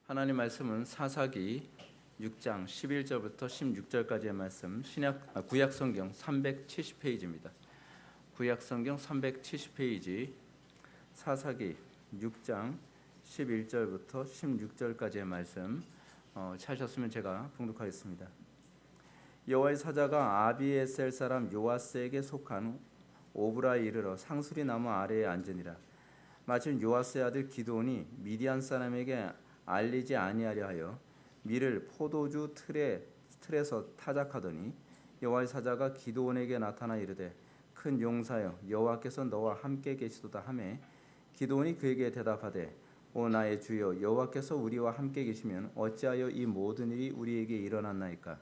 하나님 말씀은 사사기 6장 11절부터 16절까지의 말씀, 구약 성경 370페이지입니다. 구약 성경 370페이지 사사기 6장 11절부터 16절까지의 말씀 찾으셨으면 제가 봉독하겠습니다. 여호와의 사자가 아비에셀 사람 요아스에게 속한 오브라에 이르러 상수리 나무 아래에 앉으니라. 마침 요아스의 아들 기드온이 미디안 사람에게 알리지 아니하려 하여 밀을 포도주 틀에서 타작하더니 여호와의 사자가 기드온에게 나타나 이르되 큰 용사여 여호와께서 너와 함께 계시도다 하매 기드온이 그에게 대답하되 오 나의 주여 여호와께서 우리와 함께 계시면 어찌하여 이 모든 일이 우리에게 일어났나이까.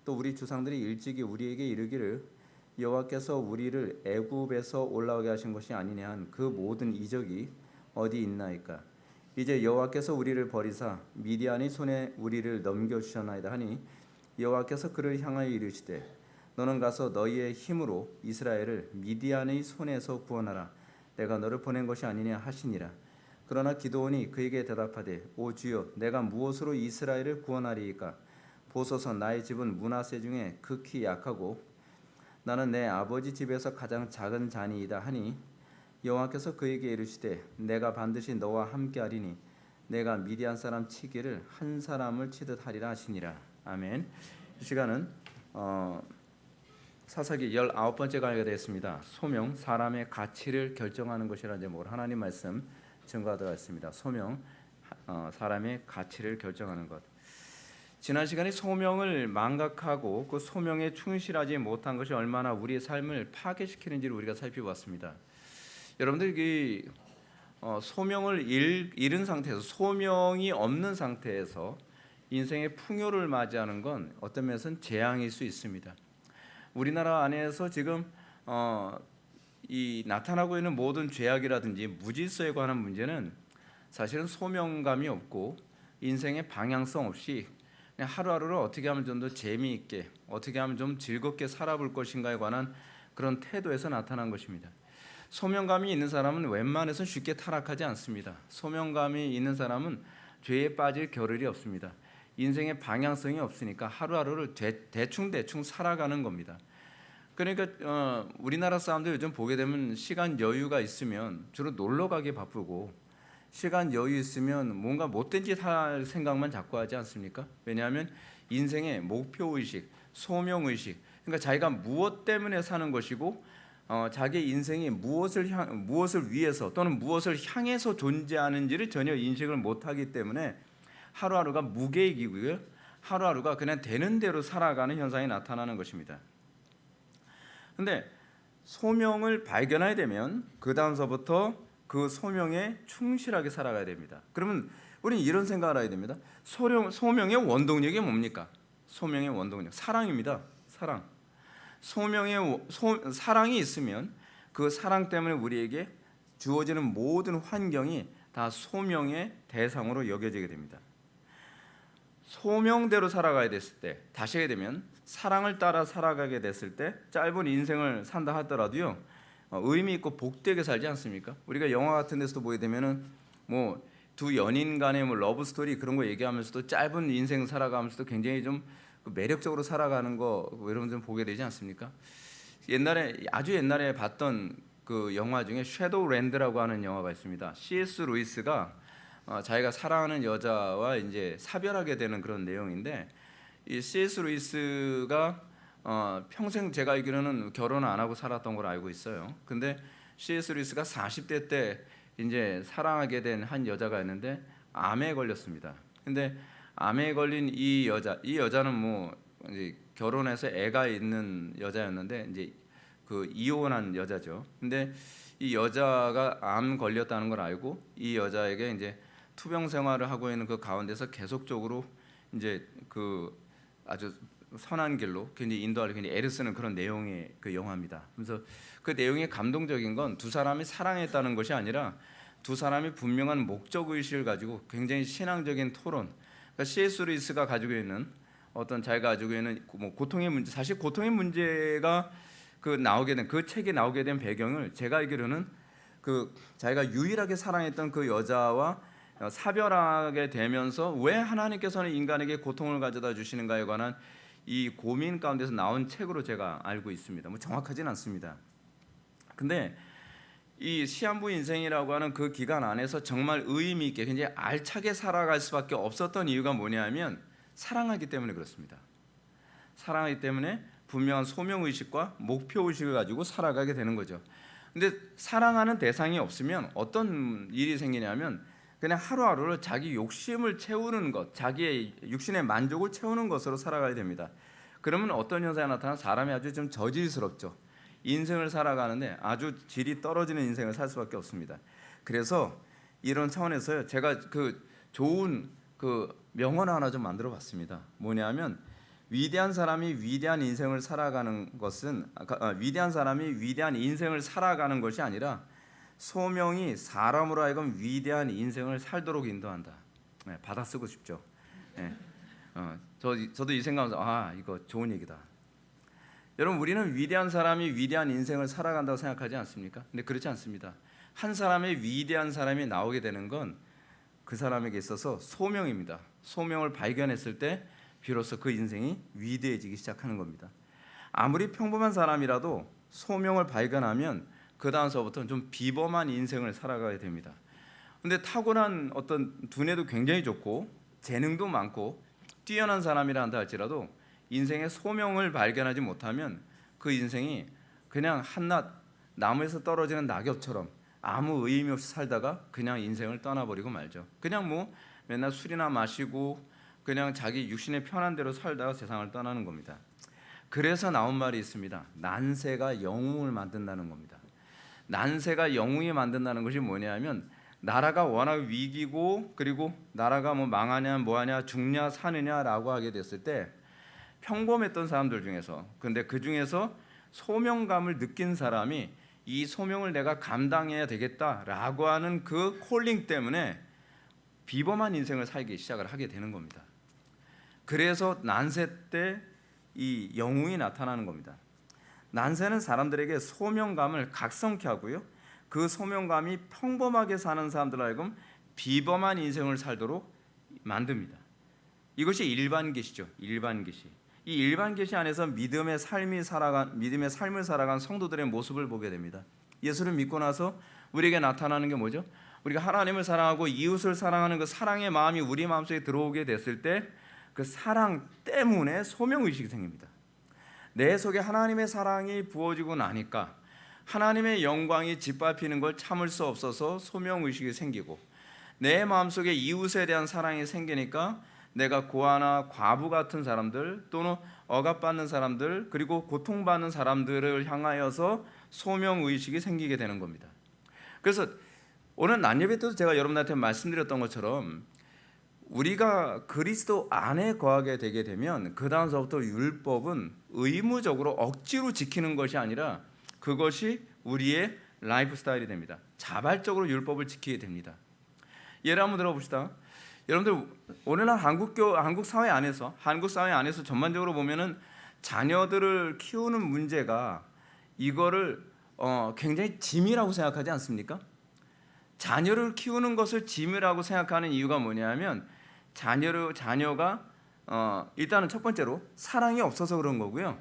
또 우리 주상들이 일찍이 우리에게 이르기를 여호와께서 우리를 애굽에서 올라오게 하신 것이 아니냐 한 그 모든 이적이 어디 있나이까. 이제 여호와께서 우리를 버리사 미디안의 손에 우리를 넘겨주셨나이다 하니 여호와께서 그를 향하여 이르시되 너는 가서 너희의 힘으로 이스라엘을 미디안의 손에서 구원하라. 내가 너를 보낸 것이 아니냐 하시니라. 그러나 기드온이 그에게 대답하되 오 주여 내가 무엇으로 이스라엘을 구원하리이까. 보소서 나의 집은 므낫세 중에 극히 약하고 나는 내 아버지 집에서 가장 작은 자니이다 하니 여호와께서 그에게 이르시되 내가 반드시 너와 함께하리니 내가 미디안 사람 치기를 한 사람을 치듯 하리라 하시니라. 아멘. 이 시간은 사사기 19번째 강의가 되었습니다. 소명, 사람의 가치를 결정하는 것이라는 제목으로 하나님 말씀 증거하도록 하겠습니다. 소명, 사람의 가치를 결정하는 것. 지난 시간에 소명을 망각하고 그 소명에 충실하지 못한 것이 얼마나 우리의 삶을 파괴시키는지를 우리가 살펴봤습니다. 여러분들 소명을 잃은 상태에서, 소명이 없는 상태에서 인생의 풍요를 맞이하는 건 어떤 면에서는 재앙일 수 있습니다. 우리나라 안에서 지금 이 나타나고 있는 모든 죄악이라든지 무질서에 관한 문제는 사실은 소명감이 없고 인생의 방향성 없이 그냥 하루하루를 어떻게 하면 좀 더 재미있게, 어떻게 하면 좀 즐겁게 살아볼 것인가에 관한 그런 태도에서 나타난 것입니다. 소명감이 있는 사람은 웬만해서는 쉽게 타락하지 않습니다. 소명감이 있는 사람은 죄에 빠질 겨를이 없습니다. 인생의 방향성이 없으니까 하루하루를 대충 살아가는 겁니다. 그러니까 우리나라 사람들 요즘 보게 되면 시간 여유가 있으면 주로 놀러 가기 바쁘고 시간 여유 있으면 뭔가 못된 짓 할 생각만 자꾸 하지 않습니까? 왜냐하면 인생의 목표의식, 소명의식, 그러니까 자기가 무엇 때문에 사는 것이고 자기 인생이 무엇을 위해서 또는 무엇을 향해서 존재하는지를 전혀 인식을 못하기 때문에 하루하루가 무계획이고요. 하루하루가 그냥 되는 대로 살아가는 현상이 나타나는 것입니다. 그런데 소명을 발견해야 되면 그 다음서부터 그 소명에 충실하게 살아가야 됩니다. 그러면 우리는 이런 생각을 해야 됩니다. 소명의 원동력이 뭡니까? 소명의 원동력, 사랑입니다. 사랑. 사랑이 있으면 그 사랑 때문에 우리에게 주어지는 모든 환경이 다 소명의 대상으로 여겨지게 됩니다. 소명대로 살아가야 됐을 때, 다시 하게 되면 사랑을 따라 살아가게 됐을 때 짧은 인생을 산다 하더라도요 의미 있고 복되게 살지 않습니까? 우리가 영화 같은 데서도 보게 되면은 뭐 두 연인 간의 뭐 러브 스토리 그런 거 얘기하면서도 짧은 인생 살아가면서도 굉장히 좀 매력적으로 살아가는 거 여러분 좀 보게 되지 않습니까? 아주 옛날에 봤던 그 영화 중에 섀도우랜드라고 하는 영화가 있습니다. C.S. 루이스가 자기가 사랑하는 여자와 이제 사별하게 되는 그런 내용인데 이 C.S. 루이스가 평생 제가 알기로는 결혼 안 하고 살았던 걸 알고 있어요. 근데 C.S. 루이스가 40대 때 이제 사랑하게 된 한 여자가 있는데 암에 걸렸습니다. 근데 암에 걸린 이 여자는 뭐 이제 결혼해서 애가 있는 여자였는데 이제 그 이혼한 여자죠. 근데 이 여자가 암 걸렸다는 걸 알고 이 여자에게 이제 투병 생활을 하고 있는 그 가운데서 계속적으로 이제 그 아주 선한 길로 굉장히 인도하려 굉장히 애를 쓰는 그런 내용의 그 영화입니다. 그래서 그 내용이 감동적인 건 두 사람이 사랑했다는 것이 아니라 두 사람이 분명한 목적 의식을 가지고 굉장히 신앙적인 토론. 그러니까 C.S. 루이스가 가지고 있는 어떤 자기가 가지고 있는 뭐 고통의 문제, 사실 고통의 문제가 그 책에 나오게 된 배경을 제가 알기로는 그 자기가 유일하게 사랑했던 그 여자와 사별하게 되면서 왜 하나님께서는 인간에게 고통을 가져다 주시는가에 관한 이 고민 가운데서 나온 책으로 제가 알고 있습니다. 뭐 정확하진 않습니다. 근데 이 시한부 인생이라고 하는 그 기간 안에서 정말 의미 있게 굉장히 알차게 살아갈 수밖에 없었던 이유가 뭐냐면 사랑하기 때문에 그렇습니다. 사랑하기 때문에 분명한 소명의식과 목표의식을 가지고 살아가게 되는 거죠. 근데 사랑하는 대상이 없으면 어떤 일이 생기냐면 그냥 하루하루를 자기 욕심을 채우는 것, 자기의 육신의 만족을 채우는 것으로 살아가야 됩니다. 그러면 어떤 현상이 나타나 사람이 아주 좀 저질스럽죠. 인생을 살아가는데 아주 질이 떨어지는 인생을 살 수밖에 없습니다. 그래서 이런 차원에서 제가 그 좋은 그 명언 하나 좀 만들어 봤습니다. 뭐냐면 위대한 사람이 위대한 인생을 살아가는 것은 위대한 사람이 위대한 인생을 살아가는 것이 아니라 소명이 사람으로 하여금 위대한 인생을 살도록 인도한다. 네, 받아 쓰고 싶죠. 네. 저도 이 생각하면서 이거 좋은 얘기다. 여러분 우리는 위대한 사람이 위대한 인생을 살아간다고 생각하지 않습니까? 근데 그렇지 않습니다. 한 사람의 위대한 사람이 나오게 되는 건 그 사람에게 있어서 소명입니다. 소명을 발견했을 때 비로소 그 인생이 위대해지기 시작하는 겁니다. 아무리 평범한 사람이라도 소명을 발견하면 그 다음서부터는 좀 비범한 인생을 살아가야 됩니다. 근데 타고난 어떤 두뇌도 굉장히 좋고 재능도 많고 뛰어난 사람이라 한다 할지라도 인생의 소명을 발견하지 못하면 그 인생이 그냥 한낱 나무에서 떨어지는 낙엽처럼 아무 의미 없이 살다가 그냥 인생을 떠나버리고 말죠. 그냥 뭐 맨날 술이나 마시고 그냥 자기 육신의 편한 대로 살다가 세상을 떠나는 겁니다. 그래서 나온 말이 있습니다. 난세가 영웅을 만든다는 겁니다. 난세가 영웅이 만든다는 것이 뭐냐면 나라가 워낙 위기고 그리고 나라가 뭐 망하냐 뭐하냐 죽냐 사느냐라고 하게 됐을 때 평범했던 사람들 중에서 근데 그 중에서 소명감을 느낀 사람이 이 소명을 내가 감당해야 되겠다라고 하는 그 콜링 때문에 비범한 인생을 살기 시작을 하게 되는 겁니다. 그래서 난세 때 이 영웅이 나타나는 겁니다. 난세는 사람들에게 소명감을 각성케 하고요. 그 소명감이 평범하게 사는 사람들 하여금 비범한 인생을 살도록 만듭니다. 이것이 일반 계시죠. 일반 계시. 이 일반 계시 안에서 믿음의 삶을 살아간 성도들의 모습을 보게 됩니다. 예수를 믿고 나서 우리에게 나타나는 게 뭐죠? 우리가 하나님을 사랑하고 이웃을 사랑하는 그 사랑의 마음이 우리 마음속에 들어오게 됐을 때 그 사랑 때문에 소명의식이 생깁니다. 내 속에 하나님의 사랑이 부어지고 나니까 하나님의 영광이 짓밟히는 걸 참을 수 없어서 소명의식이 생기고 내 마음속에 이웃에 대한 사랑이 생기니까 내가 고아나 과부 같은 사람들 또는 억압받는 사람들 그리고 고통받는 사람들을 향하여서 소명의식이 생기게 되는 겁니다. 그래서 오늘 난예배 때도 제가 여러분들한테 말씀드렸던 것처럼 우리가 그리스도 안에 거하게 되게 되면 그 다음서부터 율법은 의무적으로 억지로 지키는 것이 아니라 그것이 우리의 라이프 스타일이 됩니다. 자발적으로 율법을 지키게 됩니다. 예를 한번 들어봅시다. 여러분들 오늘날 한국 사회 안에서 전반적으로 보면은 자녀들을 키우는 문제가 이거를 굉장히 짐이라고 생각하지 않습니까? 자녀를 키우는 것을 짐이라고 생각하는 이유가 뭐냐면 자녀가 일단은 첫 번째로 사랑이 없어서 그런 거고요.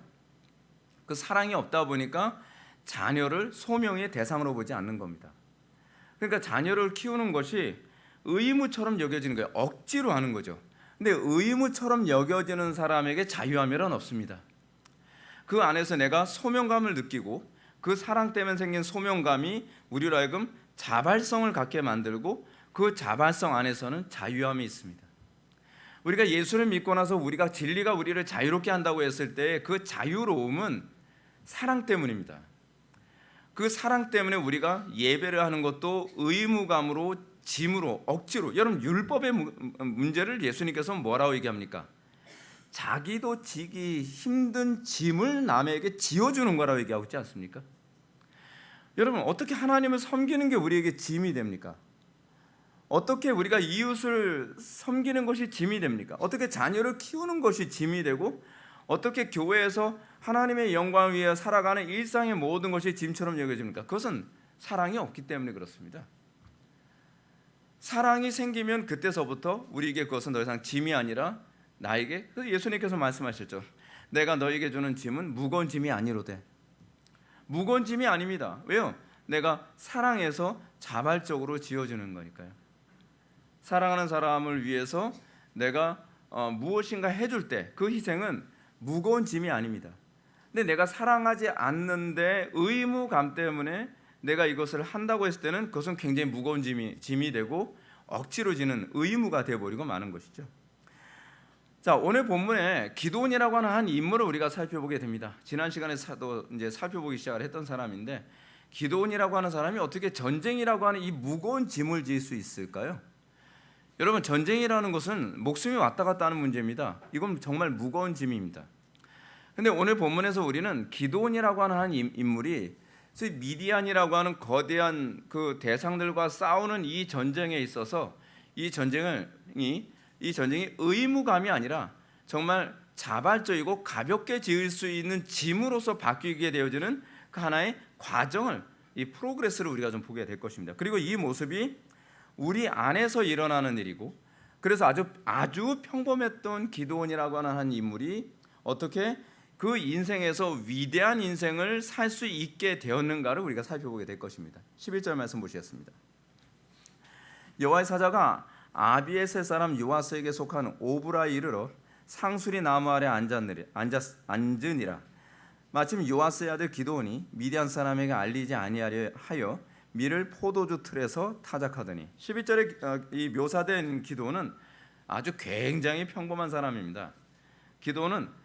그 사랑이 없다 보니까 자녀를 소명의 대상으로 보지 않는 겁니다. 그러니까 자녀를 키우는 것이 의무처럼 여겨지는 거예요. 억지로 하는 거죠. 근데 의무처럼 여겨지는 사람에게 자유함이란 없습니다. 그 안에서 내가 소명감을 느끼고 그 사랑 때문에 생긴 소명감이 우리로 하여금 자발성을 갖게 만들고 그 자발성 안에서는 자유함이 있습니다. 우리가 예수를 믿고 나서 진리가 우리를 자유롭게 한다고 했을 때 그 자유로움은 사랑 때문입니다. 그 사랑 때문에 우리가 예배를 하는 것도 의무감으로 짐으로 억지로 여러분 율법의 문제를 예수님께서 뭐라고 얘기합니까? 자기도 지기 힘든 짐을 남에게 지어주는 거라고 얘기하고 있지 않습니까? 여러분 어떻게 하나님을 섬기는 게 우리에게 짐이 됩니까? 어떻게 우리가 이웃을 섬기는 것이 짐이 됩니까? 어떻게 자녀를 키우는 것이 짐이 되고 어떻게 교회에서 하나님의 영광을 위해 살아가는 일상의 모든 것이 짐처럼 여겨집니까? 그것은 사랑이 없기 때문에 그렇습니다. 사랑이 생기면 그때서부터 우리에게 그것은 더 이상 짐이 아니라 나에게, 그래서 예수님께서 말씀하셨죠. 내가 너에게 주는 짐은 무거운 짐이 아니로되. 무거운 짐이 아닙니다. 왜요? 내가 사랑해서 자발적으로 지어주는 거니까요. 사랑하는 사람을 위해서 내가 무엇인가 해줄 때 그 희생은 무거운 짐이 아닙니다. 근데 내가 사랑하지 않는데 의무감 때문에 내가 이것을 한다고 했을 때는 그것은 굉장히 무거운 짐이 되고 억지로 지는 의무가 되어버리고 마는 것이죠. 자, 오늘 본문에 기드온이라고 하는 한 인물을 우리가 살펴보게 됩니다. 지난 시간에도 이제 살펴보기 시작을 했던 사람인데, 기드온이라고 하는 사람이 어떻게 전쟁이라고 하는 이 무거운 짐을 질 수 있을까요? 여러분, 전쟁이라는 것은 목숨이 왔다 갔다 하는 문제입니다. 이건 정말 무거운 짐입니다. 근데 오늘 본문에서 우리는 기드온이라고 하는 한 인물이 미디안이라고 하는 거대한 그 대상들과 싸우는 이 전쟁에 있어서 이 전쟁이 의무감이 아니라 정말 자발적이고 가볍게 지을 수 있는 짐으로서 바뀌게 되어지는 그 하나의 과정을, 이 프로그레스를 우리가 좀 보게 될 것입니다. 그리고 이 모습이 우리 안에서 일어나는 일이고, 그래서 아주 평범했던 기드온이라고 하는 한 인물이 어떻게 그 인생에서 위대한 인생을 살 수 있게 되었는가를 우리가 살펴보게 될 것입니다. 11절 말씀 보시겠습니다. 여호와의 사자가 아비에셀 사람 요아스에게 속한 오브라에 이르러 상수리 나무 아래 앉으니라. 마침 요아스의 아들 기드온이 미디안 사람에게 알리지 아니하려 하여 밀을 포도주 틀에서 타작하더니. 11절에 이 묘사된 기드온은 아주 굉장히 평범한 사람입니다. 기드온은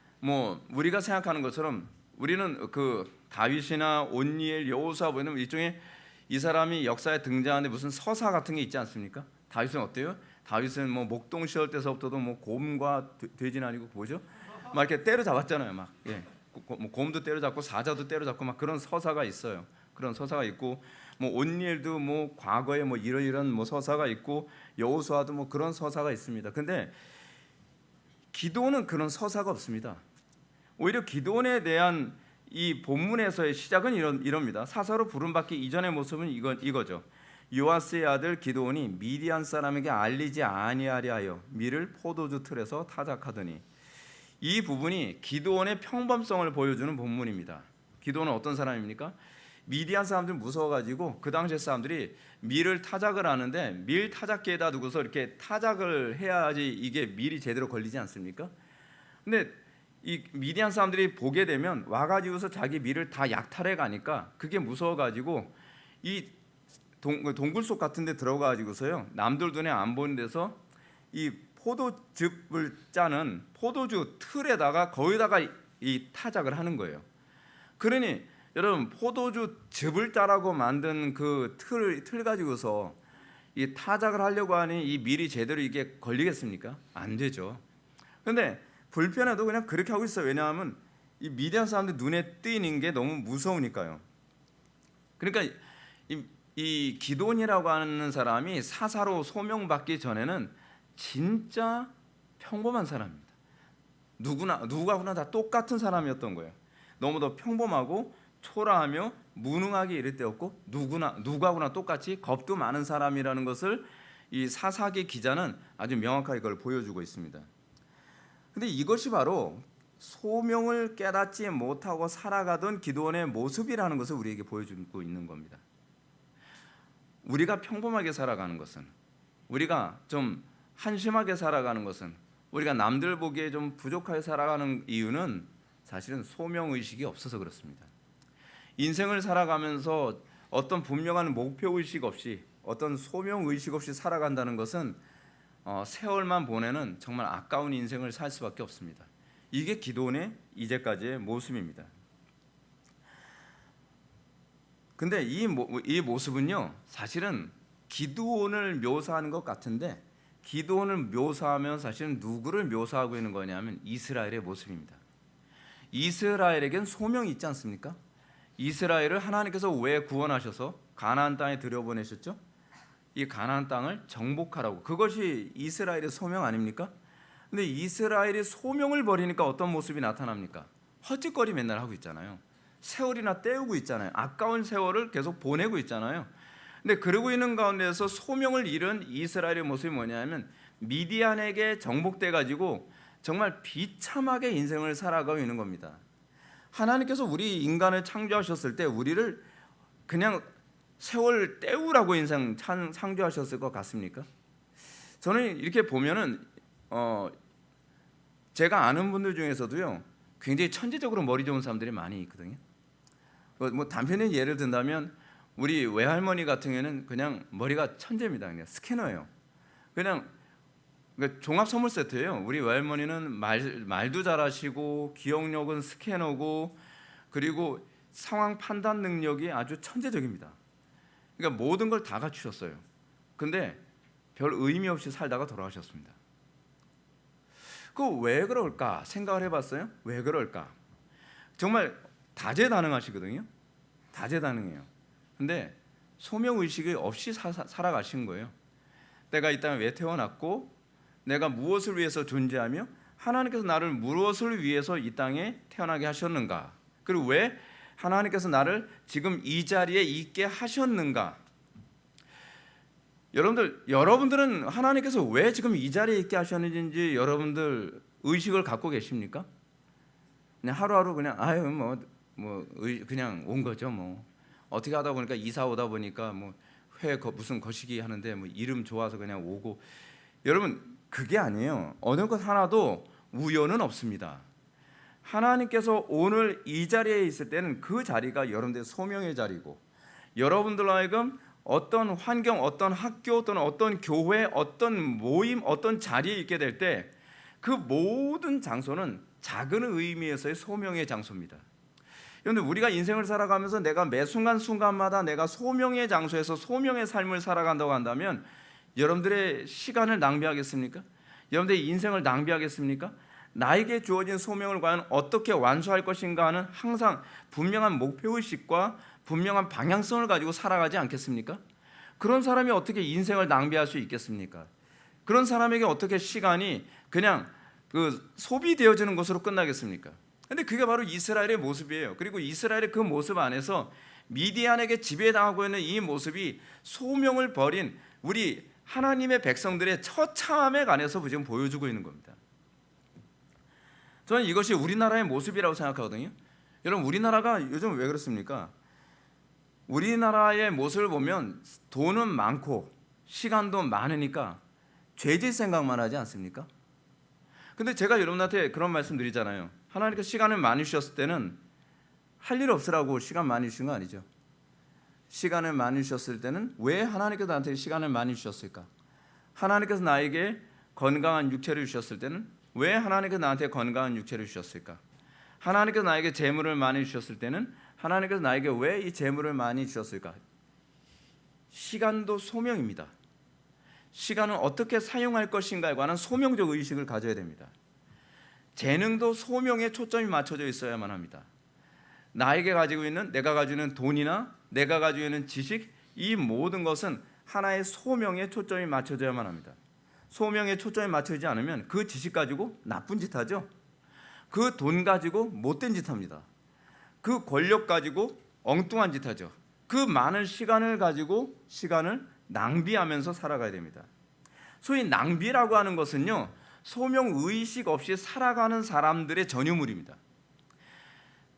우리가 생각하는 것처럼, 우리는 그 다윗이나 온니엘, 여호수아 보면 일종의 이 사람이 역사에 등장하는데 무슨 서사 같은 게 있지 않습니까? 다윗은 어때요? 다윗은 목동 시절 때서부터도 곰과 돼지는 아니고 뭐죠? 막 이렇게 때려잡았잖아요. 막 곰도 때려잡고 사자도 때려잡고 막 그런 서사가 있어요. 그런 서사가 있고, 온니엘도 과거에 이런 서사가 있고, 여호수아도 그런 서사가 있습니다. 근데 기드온은 그런 서사가 없습니다. 오히려 기드온에 대한 이 본문에서의 시작은 이럽니다. 사사로 부름받기 이전의 모습은 이거죠. 요아스의 아들 기드온이 미디안 사람에게 알리지 아니하려 하여 밀을 포도주 틀에서 타작하더니. 이 부분이 기드온의 평범성을 보여주는 본문입니다. 기드온은 어떤 사람입니까? 미디안 사람들 무서워가지고 그 당시의 사람들이 밀을 타작을 하는데, 밀 타작기에다 두고서 이렇게 타작을 해야지 이게 밀이 제대로 걸리지 않습니까? 근데 이 미디안 사람들이 보게 되면 와가지고서 자기 밀을 다 약탈해 가니까 그게 무서워가지고 이 동굴 속 같은 데 들어가지고서요, 남들 눈에 안 보이는 데서 이 포도즙을 짜는 포도주 틀에다가 거기다가 이 타작을 하는 거예요. 그러니 여러분, 포도주 즙을 짜라고 만든 그 틀 가지고서 이 타작을 하려고 하니 이 밀이 제대로 이게 걸리겠습니까? 안 되죠. 그런데 불편해도 그냥 그렇게 하고 있어요. 왜냐하면 이 미디안 사람들 눈에 띄는 게 너무 무서우니까요. 그러니까 이 기드온이라고 하는 사람이 사사로 소명받기 전에는 진짜 평범한 사람입니다. 누구하고나 다 똑같은 사람이었던 거예요. 너무도 평범하고 초라하며 무능하게 이를 때였고, 누구하고나 똑같이 겁도 많은 사람이라는 것을 이 사사기 기자는 아주 명확하게 그걸 보여주고 있습니다. 근데 이것이 바로 소명을 깨닫지 못하고 살아가던 기드온의 모습이라는 것을 우리에게 보여주고 있는 겁니다. 우리가 평범하게 살아가는 것은, 우리가 좀 한심하게 살아가는 것은, 우리가 남들 보기에 좀 부족하게 살아가는 이유는 사실은 소명의식이 없어서 그렇습니다. 인생을 살아가면서 어떤 분명한 목표의식 없이, 어떤 소명의식 없이 살아간다는 것은 세월만 보내는 정말 아까운 인생을 살 수밖에 없습니다. 이게 기드온의 이제까지의 모습입니다. 근데 이 모습은요, 사실은 기드온을 묘사하는 것 같은데, 기드온을 묘사하면 사실은 누구를 묘사하고 있는 거냐면 이스라엘의 모습입니다. 이스라엘에겐 소명이 있지 않습니까? 이스라엘을 하나님께서 왜 구원하셔서 가나안 땅에 들여보내셨죠? 이 가나안 땅을 정복하라고. 그것이 이스라엘의 소명 아닙니까? 근데 이스라엘이 소명을 버리니까 어떤 모습이 나타납니까? 헛짓거리 맨날 하고 있잖아요. 세월이나 때우고 있잖아요. 아까운 세월을 계속 보내고 있잖아요. 근데 그러고 있는 가운데서 소명을 잃은 이스라엘의 모습이 뭐냐면 미디안에게 정복돼 가지고 정말 비참하게 인생을 살아가고 있는 겁니다. 하나님께서 우리 인간을 창조하셨을 때 우리를 그냥 세월 때우라고 인생 창조하셨을 것 같습니까? 저는 이렇게 보면은 제가 아는 분들 중에서도요 굉장히 천재적으로 머리 좋은 사람들이 많이 있거든요. 뭐 단편의 예를 든다면 우리 외할머니 같은 경우에는 그냥 머리가 천재입니다. 그냥 스캐너예요. 그냥 그러니까 종합 선물 세트예요. 우리 외할머니는 말도 잘하시고 기억력은 스캐너고 그리고 상황 판단 능력이 아주 천재적입니다. 그러니까 모든 걸 다 갖추셨어요. 근데 별 의미 없이 살다가 돌아가셨습니다. 그 왜 그럴까 생각을 해봤어요? 왜 그럴까? 정말 다재다능하시거든요. 다재다능해요. 근데 소명의식이 없이 살아가신 거예요. 내가 이 땅에 왜 태어났고 내가 무엇을 위해서 존재하며 하나님께서 나를 무엇을 위해서 이 땅에 태어나게 하셨는가, 그리고 왜 하나님께서 나를 지금 이 자리에 있게 하셨는가. 여러분들은 하나님께서 왜 지금 이 자리에 있게 하셨는지 여러분들 의식을 갖고 계십니까? 그냥 하루하루 그냥 그냥 온 거죠. 뭐 어떻게 하다 보니까 이사 오다 보니까 뭐 무슨 거시기 하는데 뭐 이름 좋아서 그냥 오고. 여러분 그게 아니에요. 어느 것 하나도 우연은 없습니다. 하나님께서 오늘 이 자리에 있을 때는 그 자리가 여러분들의 소명의 자리고, 여러분들로 하여금 어떤 환경, 어떤 학교 또는 어떤 교회, 어떤 모임, 어떤 자리에 있게 될 때 그 모든 장소는 작은 의미에서의 소명의 장소입니다. 그런데 우리가 인생을 살아가면서 내가 매 순간순간마다 내가 소명의 장소에서 소명의 삶을 살아간다고 한다면 여러분들의 시간을 낭비하겠습니까? 여러분들의 인생을 낭비하겠습니까? 나에게 주어진 소명을 과연 어떻게 완수할 것인가 하는 항상 분명한 목표의식과 분명한 방향성을 가지고 살아가지 않겠습니까? 그런 사람이 어떻게 인생을 낭비할 수 있겠습니까? 그런 사람에게 어떻게 시간이 그냥 소비되어지는 것으로 끝나겠습니까? 근데 그게 바로 이스라엘의 모습이에요. 그리고 이스라엘의 그 모습 안에서 미디안에게 지배당하고 있는 이 모습이 소명을 버린 우리 하나님의 백성들의 처참함에 관해서 지금 보여주고 있는 겁니다. 저는 이것이 우리나라의 모습이라고 생각하거든요. 여러분 우리나라가 요즘 왜 그렇습니까? 우리나라의 모습을 보면 돈은 많고 시간도 많으니까 죄질 생각만 하지 않습니까? 근데 제가 여러분한테 그런 말씀 드리잖아요. 하나님께서 시간을 많이 주셨을 때는 할 일 없으라고 시간 많이 주신 거 아니죠. 시간을 많이 주셨을 때는 왜 하나님께서 나한테 시간을 많이 주셨을까? 하나님께서 나에게 건강한 육체를 주셨을 때는 왜 하나님께서 나한테 건강한 육체를 주셨을까? 하나님께서 나에게 재물을 많이 주셨을 때는 하나님께서 나에게 왜 이 재물을 많이 주셨을까? 시간도 소명입니다. 시간을 어떻게 사용할 것인가에 관한 소명적 의식을 가져야 됩니다. 재능도 소명에 초점이 맞춰져 있어야만 합니다. 내가 가지고 있는 돈이나 내가 가지고 있는 지식, 이 모든 것은 하나의 소명에 초점이 맞춰져야만 합니다. 소명에 초점이 맞춰지지 않으면 그 지식 가지고 나쁜 짓 하죠. 그 돈 가지고 못된 짓 합니다. 그 권력 가지고 엉뚱한 짓 하죠. 그 많은 시간을 가지고 시간을 낭비하면서 살아가야 됩니다. 소위 낭비라고 하는 것은요, 소명 의식 없이 살아가는 사람들의 전유물입니다.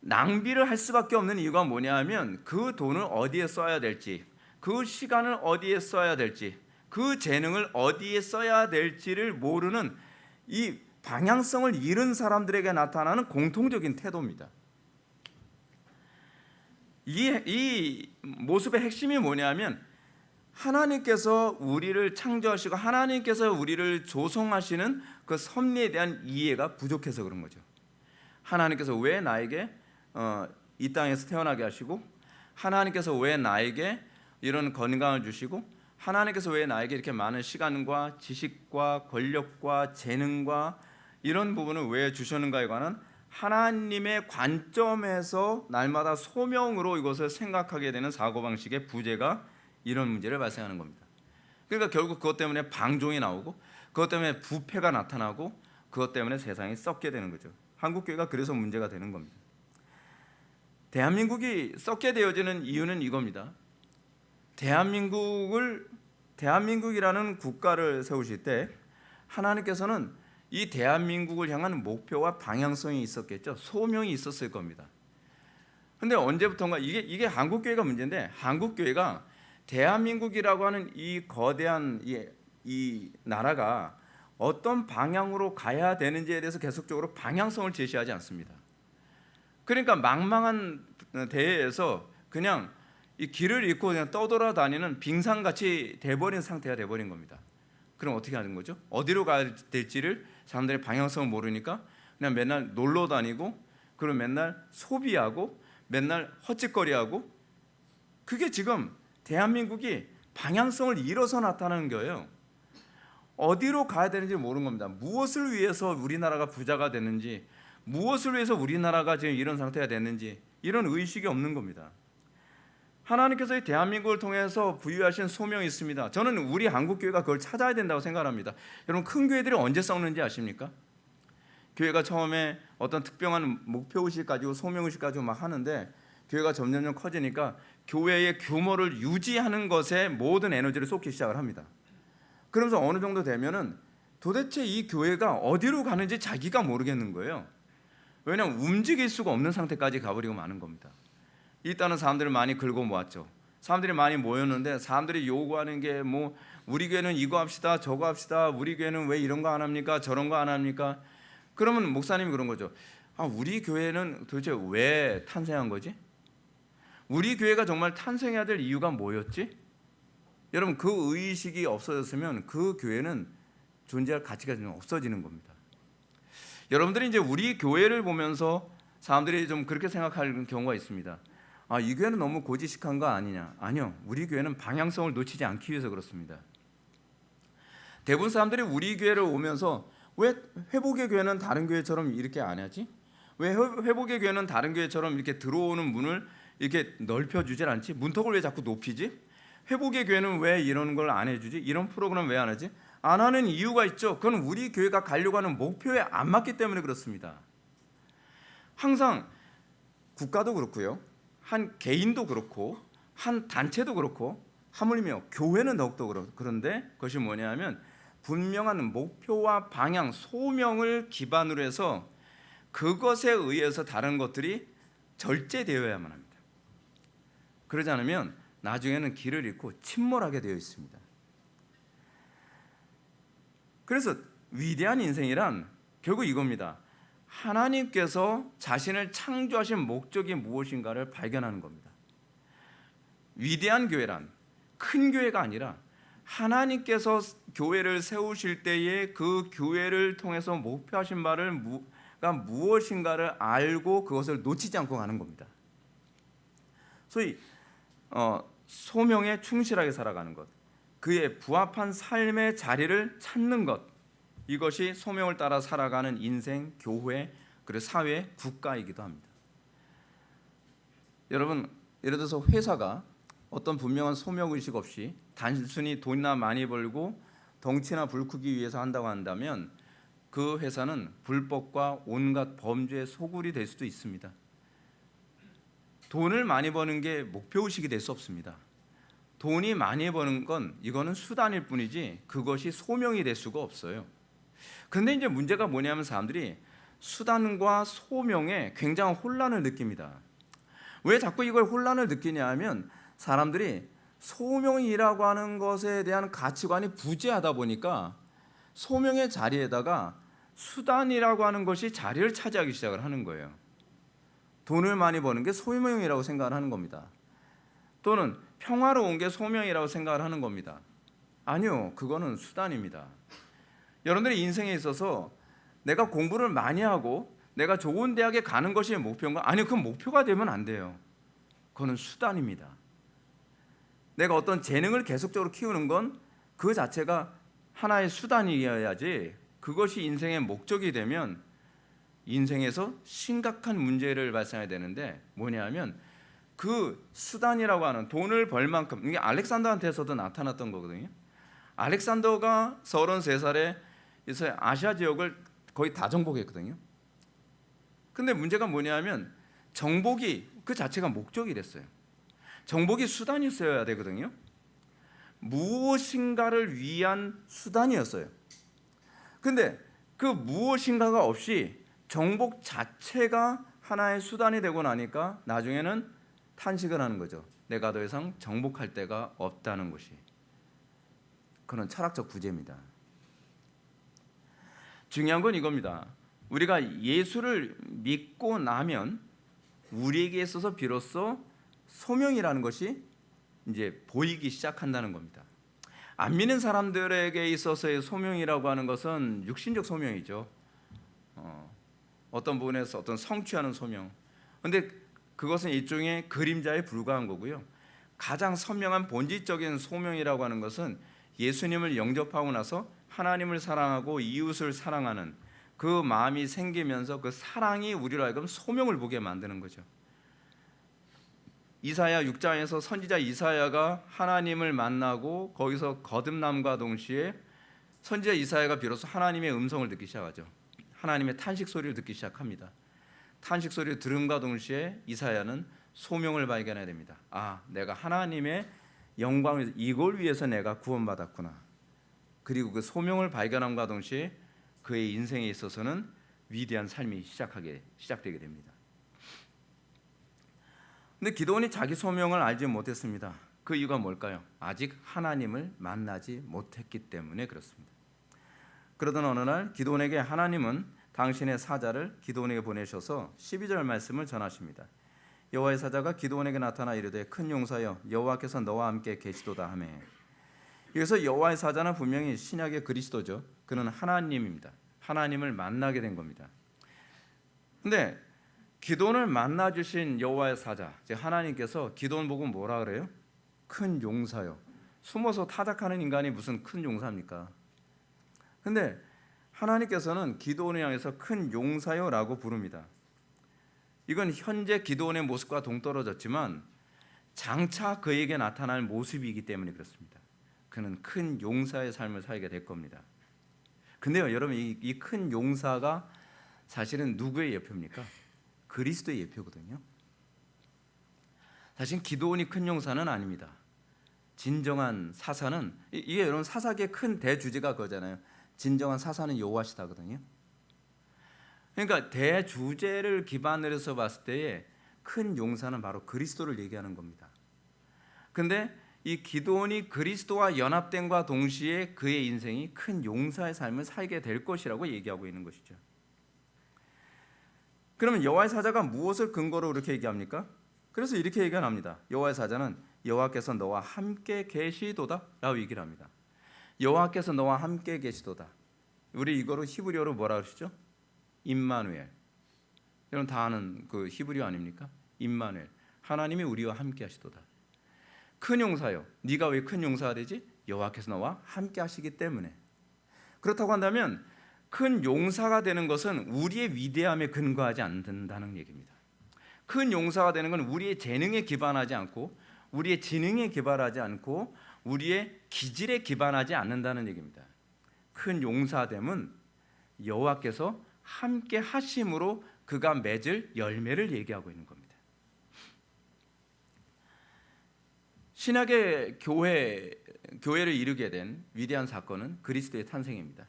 낭비를 할 수밖에 없는 이유가 뭐냐 하면 그 돈을 어디에 써야 될지, 그 시간을 어디에 써야 될지, 그 재능을 어디에 써야 될지를 모르는 이 방향성을 잃은 사람들에게 나타나는 공통적인 태도입니다. 이 모습의 핵심이 뭐냐면 하나님께서 우리를 창조하시고 하나님께서 우리를 조성하시는 그 섭리에 대한 이해가 부족해서 그런 거죠. 하나님께서 왜 나에게 이 땅에서 태어나게 하시고, 하나님께서 왜 나에게 이런 건강을 주시고, 하나님께서 왜 나에게 이렇게 많은 시간과 지식과 권력과 재능과 이런 부분을 왜 주셨는가에 관한 하나님의 관점에서 날마다 소명으로 이것을 생각하게 되는 사고방식의 부재가 이런 문제를 발생하는 겁니다. 그러니까 결국 그것 때문에 방종이 나오고, 그것 때문에 부패가 나타나고, 그것 때문에 세상이 썩게 되는 거죠. 한국교회가 그래서 문제가 되는 겁니다. 대한민국이 썩게 되어지는 이유는 이겁니다. 대한민국이라는 국가를 세우실 때 하나님께서는 이 대한민국을 향한 목표와 방향성이 있었겠죠. 소명이 있었을 겁니다. 근데 언제부턴가 이게 한국교회가 문제인데, 한국교회가 대한민국이라고 하는 이 거대한 이 나라가 어떤 방향으로 가야 되는지에 대해서 계속적으로 방향성을 제시하지 않습니다. 그러니까 망망한 대해에서 그냥 이 길을 잃고 그냥 떠돌아다니는 빙산같이 돼버린 상태가 돼버린 겁니다. 그럼 어떻게 하는 거죠? 어디로 가야 될지를 사람들이 방향성을 모르니까 그냥 맨날 놀러 다니고, 그리고 맨날 소비하고, 맨날 헛짓거리하고, 그게 지금 대한민국이 방향성을 잃어서 나타나는 거예요. 어디로 가야 되는지 모르는 겁니다. 무엇을 위해서 우리나라가 부자가 됐는지, 무엇을 위해서 우리나라가 지금 이런 상태가 됐는지 이런 의식이 없는 겁니다. 하나님께서 이 대한민국을 통해서 부여하신 소명이 있습니다. 저는 우리 한국교회가 그걸 찾아야 된다고 생각합니다. 여러분, 큰 교회들이 언제 썩는지 아십니까? 교회가 처음에 어떤 특별한 목표의식 가지고 소명의식 가지고 막 하는데, 교회가 점점 커지니까 교회의 규모를 유지하는 것에 모든 에너지를 쏟기 시작을 합니다. 그러면서 어느 정도 되면은 도대체 이 교회가 어디로 가는지 자기가 모르겠는 거예요. 왜냐하면 움직일 수가 없는 상태까지 가버리고 마는 겁니다. 일단은 사람들을 많이 긁어 모았죠. 사람들이 많이 모였는데 사람들이 요구하는 게 뭐, 우리 교회는 이거 합시다, 저거 합시다, 우리 교회는 왜 이런 거 안 합니까, 저런 거 안 합니까? 그러면 목사님이 그런 거죠. 우리 교회는 도대체 왜 탄생한 거지? 우리 교회가 정말 탄생해야 될 이유가 뭐였지? 여러분, 그 의식이 없어졌으면 그 교회는 존재할 가치가 좀 없어지는 겁니다. 여러분들이 이제 우리 교회를 보면서 사람들이 좀 그렇게 생각할 경우가 있습니다. 이 교회는 너무 고지식한 거 아니냐? 아니요, 우리 교회는 방향성을 놓치지 않기 위해서 그렇습니다. 대부분 사람들이 우리 교회를 오면서 왜 회복의 교회는 다른 교회처럼 이렇게 안 하지? 왜 회복의 교회는 다른 교회처럼 이렇게 들어오는 문을 이렇게 넓혀주질 않지? 문턱을 왜 자꾸 높이지? 회복의 교회는 왜 이런 걸 안 해주지? 이런 프로그램 왜 안 하지? 안 하는 이유가 있죠. 그건 우리 교회가 가려고 하는 목표에 안 맞기 때문에 그렇습니다. 항상 국가도 그렇고요, 한 개인도 그렇고, 한 단체도 그렇고, 하물며 교회는 더욱더 그런데 그것이 뭐냐면 분명한 목표와 방향, 소명을 기반으로 해서 그것에 의해서 다른 것들이 절제되어야만 합니다. 그러지 않으면 나중에는 길을 잃고 침몰하게 되어 있습니다. 그래서 위대한 인생이란 결국 이겁니다. 하나님께서 자신을 창조하신 목적이 무엇인가를 발견하는 겁니다. 위대한 교회란 큰 교회가 아니라 하나님께서 교회를 세우실 때에 그 교회를 통해서 목표하신 바가 무엇인가를 알고 그것을 놓치지 않고 가는 겁니다. 소위 소명에 충실하게 살아가는 것, 그의 부합한 삶의 자리를 찾는 것, 이것이 소명을 따라 살아가는 인생, 교회, 그리고 사회, 국가이기도 합니다. 여러분, 예를 들어서 회사가 어떤 분명한 소명의식 없이 단순히 돈이나 많이 벌고 덩치나 불 크기 위해서 한다고 한다면 그 회사는 불법과 온갖 범죄의 소굴이 될 수도 있습니다. 돈을 많이 버는 게 목표의식이 될 수 없습니다. 돈이 많이 버는 건 이거는 수단일 뿐이지 그것이 소명이 될 수가 없어요. 그런데 이제 문제가 뭐냐면 사람들이 수단과 소명에 굉장한 혼란을 느낍니다. 왜 자꾸 이걸 혼란을 느끼냐 하면 사람들이 소명이라고 하는 것에 대한 가치관이 부재하다 보니까 소명의 자리에다가 수단이라고 하는 것이 자리를 차지하기 시작을 하는 거예요. 돈을 많이 버는 게 소명이라고 생각을 하는 겁니다. 또는 평화로운 게 소명이라고 생각을 하는 겁니다. 아니요, 그거는 수단입니다. 여러분들의 인생에 있어서 내가 공부를 많이 하고 내가 좋은 대학에 가는 것이 목표인가? 아니요, 그건 목표가 되면 안 돼요. 그거는 수단입니다. 내가 어떤 재능을 계속적으로 키우는 건 그 자체가 하나의 수단이어야지, 그것이 인생의 목적이 되면 인생에서 심각한 문제를 발생해야 되는데, 뭐냐면 그 수단이라고 하는 돈을 벌 만큼, 이게 알렉산더한테서도 나타났던 거거든요. 알렉산더가 33살에 아시아 지역을 거의 다 정복했거든요. 근데 문제가 뭐냐면 정복이 그 자체가 목적이 됐어요. 정복이 수단이 있어야 되거든요. 무엇인가를 위한 수단이었어요. 근데 그 무엇인가가 없이 정복 자체가 하나의 수단이 되고 나니까 나중에는 탄식을 하는 거죠. 내가 더 이상 정복할 데가 없다는 것이. 그런 철학적 구제입니다. 중요한 건 이겁니다. 우리가 예수를 믿고 나면 우리에게 있어서 비로소 소명이라는 것이 이제 보이기 시작한다는 겁니다. 안 믿는 사람들에게 있어서의 소명이라고 하는 것은 육신적 소명이죠. 어떤 부분에서 어떤 성취하는 소명. 근데 그것은 일종의 그림자에 불과한 거고요. 가장 선명한 본질적인 소명이라고 하는 것은 예수님을 영접하고 나서 하나님을 사랑하고 이웃을 사랑하는 그 마음이 생기면서 그 사랑이 우리로 하여금 소명을 보게 만드는 거죠. 이사야 6장에서 선지자 이사야가 하나님을 만나고 거기서 거듭남과 동시에 선지자 이사야가 비로소 하나님의 음성을 듣기 시작하죠. 하나님의 탄식 소리를 듣기 시작합니다. 탄식 소리를 들음과 동시에 이사야는 소명을 발견해야 됩니다. 아, 내가 하나님의 영광을 이걸 위해서 내가 구원받았구나. 그리고 그 소명을 발견함과 동시에 그의 인생에 있어서는 위대한 삶이 시작되게 됩니다. 근데 기드온이 자기 소명을 알지 못했습니다. 그 이유가 뭘까요? 아직 하나님을 만나지 못했기 때문에 그렇습니다. 그러던 어느 날 기드온에게 하나님은 당신의 사자를 기드온에게 보내셔서 12절 말씀을 전하십니다. 여호와의 사자가 기드온에게 나타나 이르되 큰 용사여 여호와께서 너와 함께 계시도다 하매. 여기서 여호와의 사자는 분명히 신약의 그리스도죠. 그는 하나님입니다. 하나님을 만나게 된 겁니다. 근데 기드온을 만나 주신 여호와의 사자, 즉 하나님께서 기드온 보고 뭐라 그래요? 큰 용사요. 숨어서 타작하는 인간이 무슨 큰 용사입니까? 근데 하나님께서는 기드온을 향해서 큰 용사요라고 부릅니다. 이건 현재 기드온의 모습과 동떨어졌지만 장차 그에게 나타날 모습이기 때문에 그렇습니다. 그는 큰 용사의 삶을 살게 될 겁니다. 근데요, 여러분, 이 큰 용사가 사실은 누구의 예표입니까? 그리스도의 예표거든요. 사실 기드온이 큰 용사는 아닙니다. 진정한 사사는, 이게 여러분 사사기의 큰 대주제가 그거잖아요. 진정한 사사는 여호와시다거든요. 그러니까 대주제를 기반으로 해서 봤을 때에 큰 용사는 바로 그리스도를 얘기하는 겁니다. 근데 이 기드온이 그리스도와 연합됨과 동시에 그의 인생이 큰 용사의 삶을 살게 될 것이라고 얘기하고 있는 것이죠. 그러면 여호와의 사자가 무엇을 근거로 이렇게 얘기합니까? 그래서 이렇게 얘기가 납니다. 여호와의 사자는 여호와께서 너와 함께 계시도다 라고 얘기를 합니다. 여호와께서 너와 함께 계시도다. 우리 이거로 히브리어로 뭐라 그러시죠? 임마누엘. 여러분 다 아는 그 히브리어 아닙니까? 임마누엘. 하나님이 우리와 함께 하시도다. 큰 용사요. 네가 왜 큰 용사가 되지? 여호와께서 너와 함께 하시기 때문에. 그렇다고 한다면 큰 용사가 되는 것은 우리의 위대함에 근거하지 않는다는 얘기입니다. 큰 용사가 되는 건 우리의 재능에 기반하지 않고 우리의 지능에 기반하지 않고 우리의 기질에 기반하지 않는다는 얘기입니다. 큰 용사됨은 여호와께서 함께 하심으로 그가 맺을 열매를 얘기하고 있는 겁니다. 신약의 교회를 이루게 된 위대한 사건은 그리스도의 탄생입니다.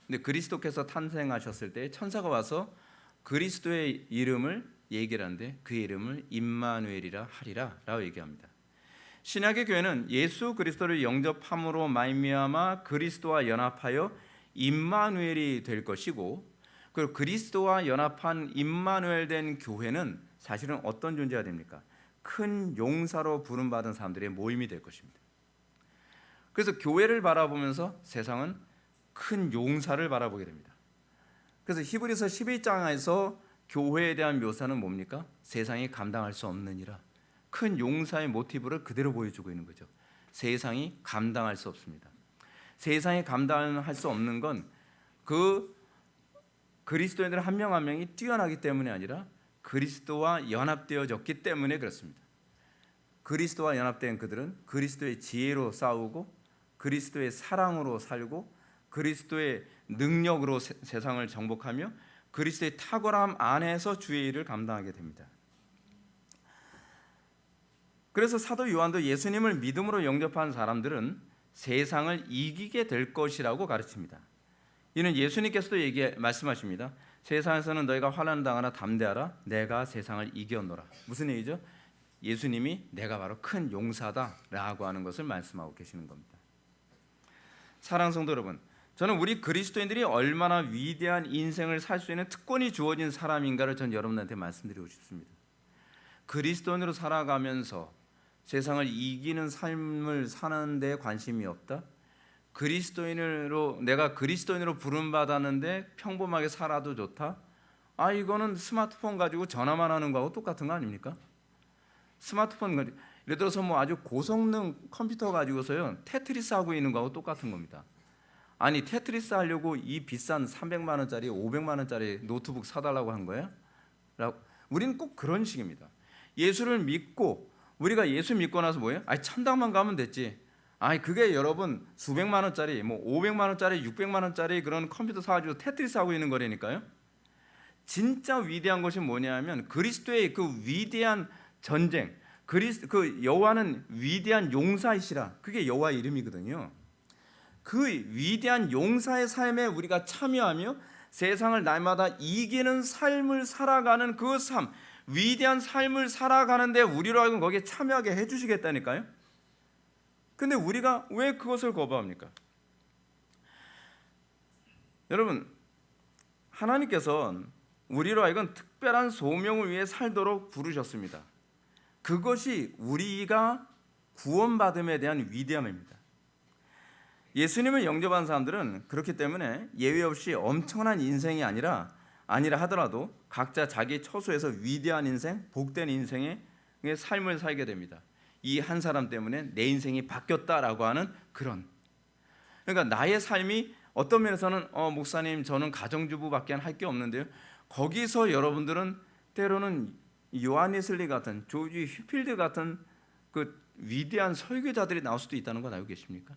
근데 그리스도께서 탄생하셨을 때 천사가 와서 그리스도의 이름을 얘기를 하는데 그의 이름을 임마누엘이라 하리라 라고 얘기합니다. 신약의 교회는 예수 그리스도를 영접함으로 말미암아 그리스도와 연합하여 임마누엘이 될 것이고, 그리고 그리스도와 연합한 임마누엘 된 교회는 사실은 어떤 존재가 됩니까? 큰 용사로 부름받은 사람들의 모임이 될 것입니다. 그래서 교회를 바라보면서 세상은 큰 용사를 바라보게 됩니다. 그래서 히브리서 11장에서 교회에 대한 묘사는 뭡니까? 세상이 감당할 수 없느니라. 큰 용사의 모티브를 그대로 보여주고 있는 거죠. 세상이 감당할 수 없습니다. 세상이 감당할 수 없는 건 그 그리스도인들 한 명 한 명이 뛰어나기 때문이 아니라 그리스도와 연합되어졌기 때문에 그렇습니다. 그리스도와 연합된 그들은 그리스도의 지혜로 싸우고 그리스도의 사랑으로 살고 그리스도의 능력으로 세상을 정복하며 그리스도의 탁월함 안에서 주의 일을 감당하게 됩니다. 그래서 사도 요한도 예수님을 믿음으로 영접한 사람들은 세상을 이기게 될 것이라고 가르칩니다. 이는 예수님께서도 말씀하십니다. 세상에서는 너희가 환난을 당하나 담대하라, 내가 세상을 이겼노라. 무슨 얘기죠? 예수님이 내가 바로 큰 용사다라고 하는 것을 말씀하고 계시는 겁니다. 사랑하는 성도 여러분, 저는 우리 그리스도인들이 얼마나 위대한 인생을 살 수 있는 특권이 주어진 사람인가를 전 여러분한테 말씀드리고 싶습니다. 그리스도인으로 살아가면서 세상을 이기는 삶을 사는 데 관심이 없다? 내가 그리스도인으로 부름받았는데 평범하게 살아도 좋다? 이거는 스마트폰 가지고 전화만 하는 거하고 똑같은 거 아닙니까? 스마트폰 가지고 예를 들어서 아주 고성능 컴퓨터 가지고서요 테트리스 하고 있는 거하고 똑같은 겁니다. 아니 테트리스 하려고 이 비싼 300만 원짜리 500만 원짜리 노트북 사달라고 한 거예요? 우리는 꼭 그런 식입니다. 예수를 믿고 우리가 예수 믿고 나서 뭐예요? 천당만 가면 됐지. 그게 여러분 수백만 원짜리 500만 원짜리 600만 원짜리 그런 컴퓨터 사가지고 테트리스 하고 있는 거라니까요. 진짜 위대한 것이 뭐냐면 그리스도의 그 위대한 전쟁, 그 여호와는 위대한 용사이시라. 그게 여호와 이름이거든요. 그 위대한 용사의 삶에 우리가 참여하며 세상을 날마다 이기는 삶을 살아가는 그 삶, 위대한 삶을 살아가는데 우리로 하여금 거기에 참여하게 해주시겠다니까요. 근데 우리가 왜 그것을 거부합니까? 여러분, 하나님께서 우리로 하여금 특별한 소명을 위해 살도록 부르셨습니다. 그것이 우리가 구원받음에 대한 위대함입니다. 예수님을 영접한 사람들은 그렇기 때문에 예외 없이 엄청난 인생이 아니라 하더라도 각자 자기 처소에서 위대한 인생, 복된 인생의 삶을 살게 됩니다. 이 한 사람 때문에 내 인생이 바뀌었다라고 하는 그런, 그러니까 나의 삶이 어떤 면에서는 목사님 저는 가정주부밖에 할 게 없는데요, 거기서 여러분들은 때로는 요한 웨슬리 같은, 조지 휘필드 같은 그 위대한 설교자들이 나올 수도 있다는 걸 알고 계십니까?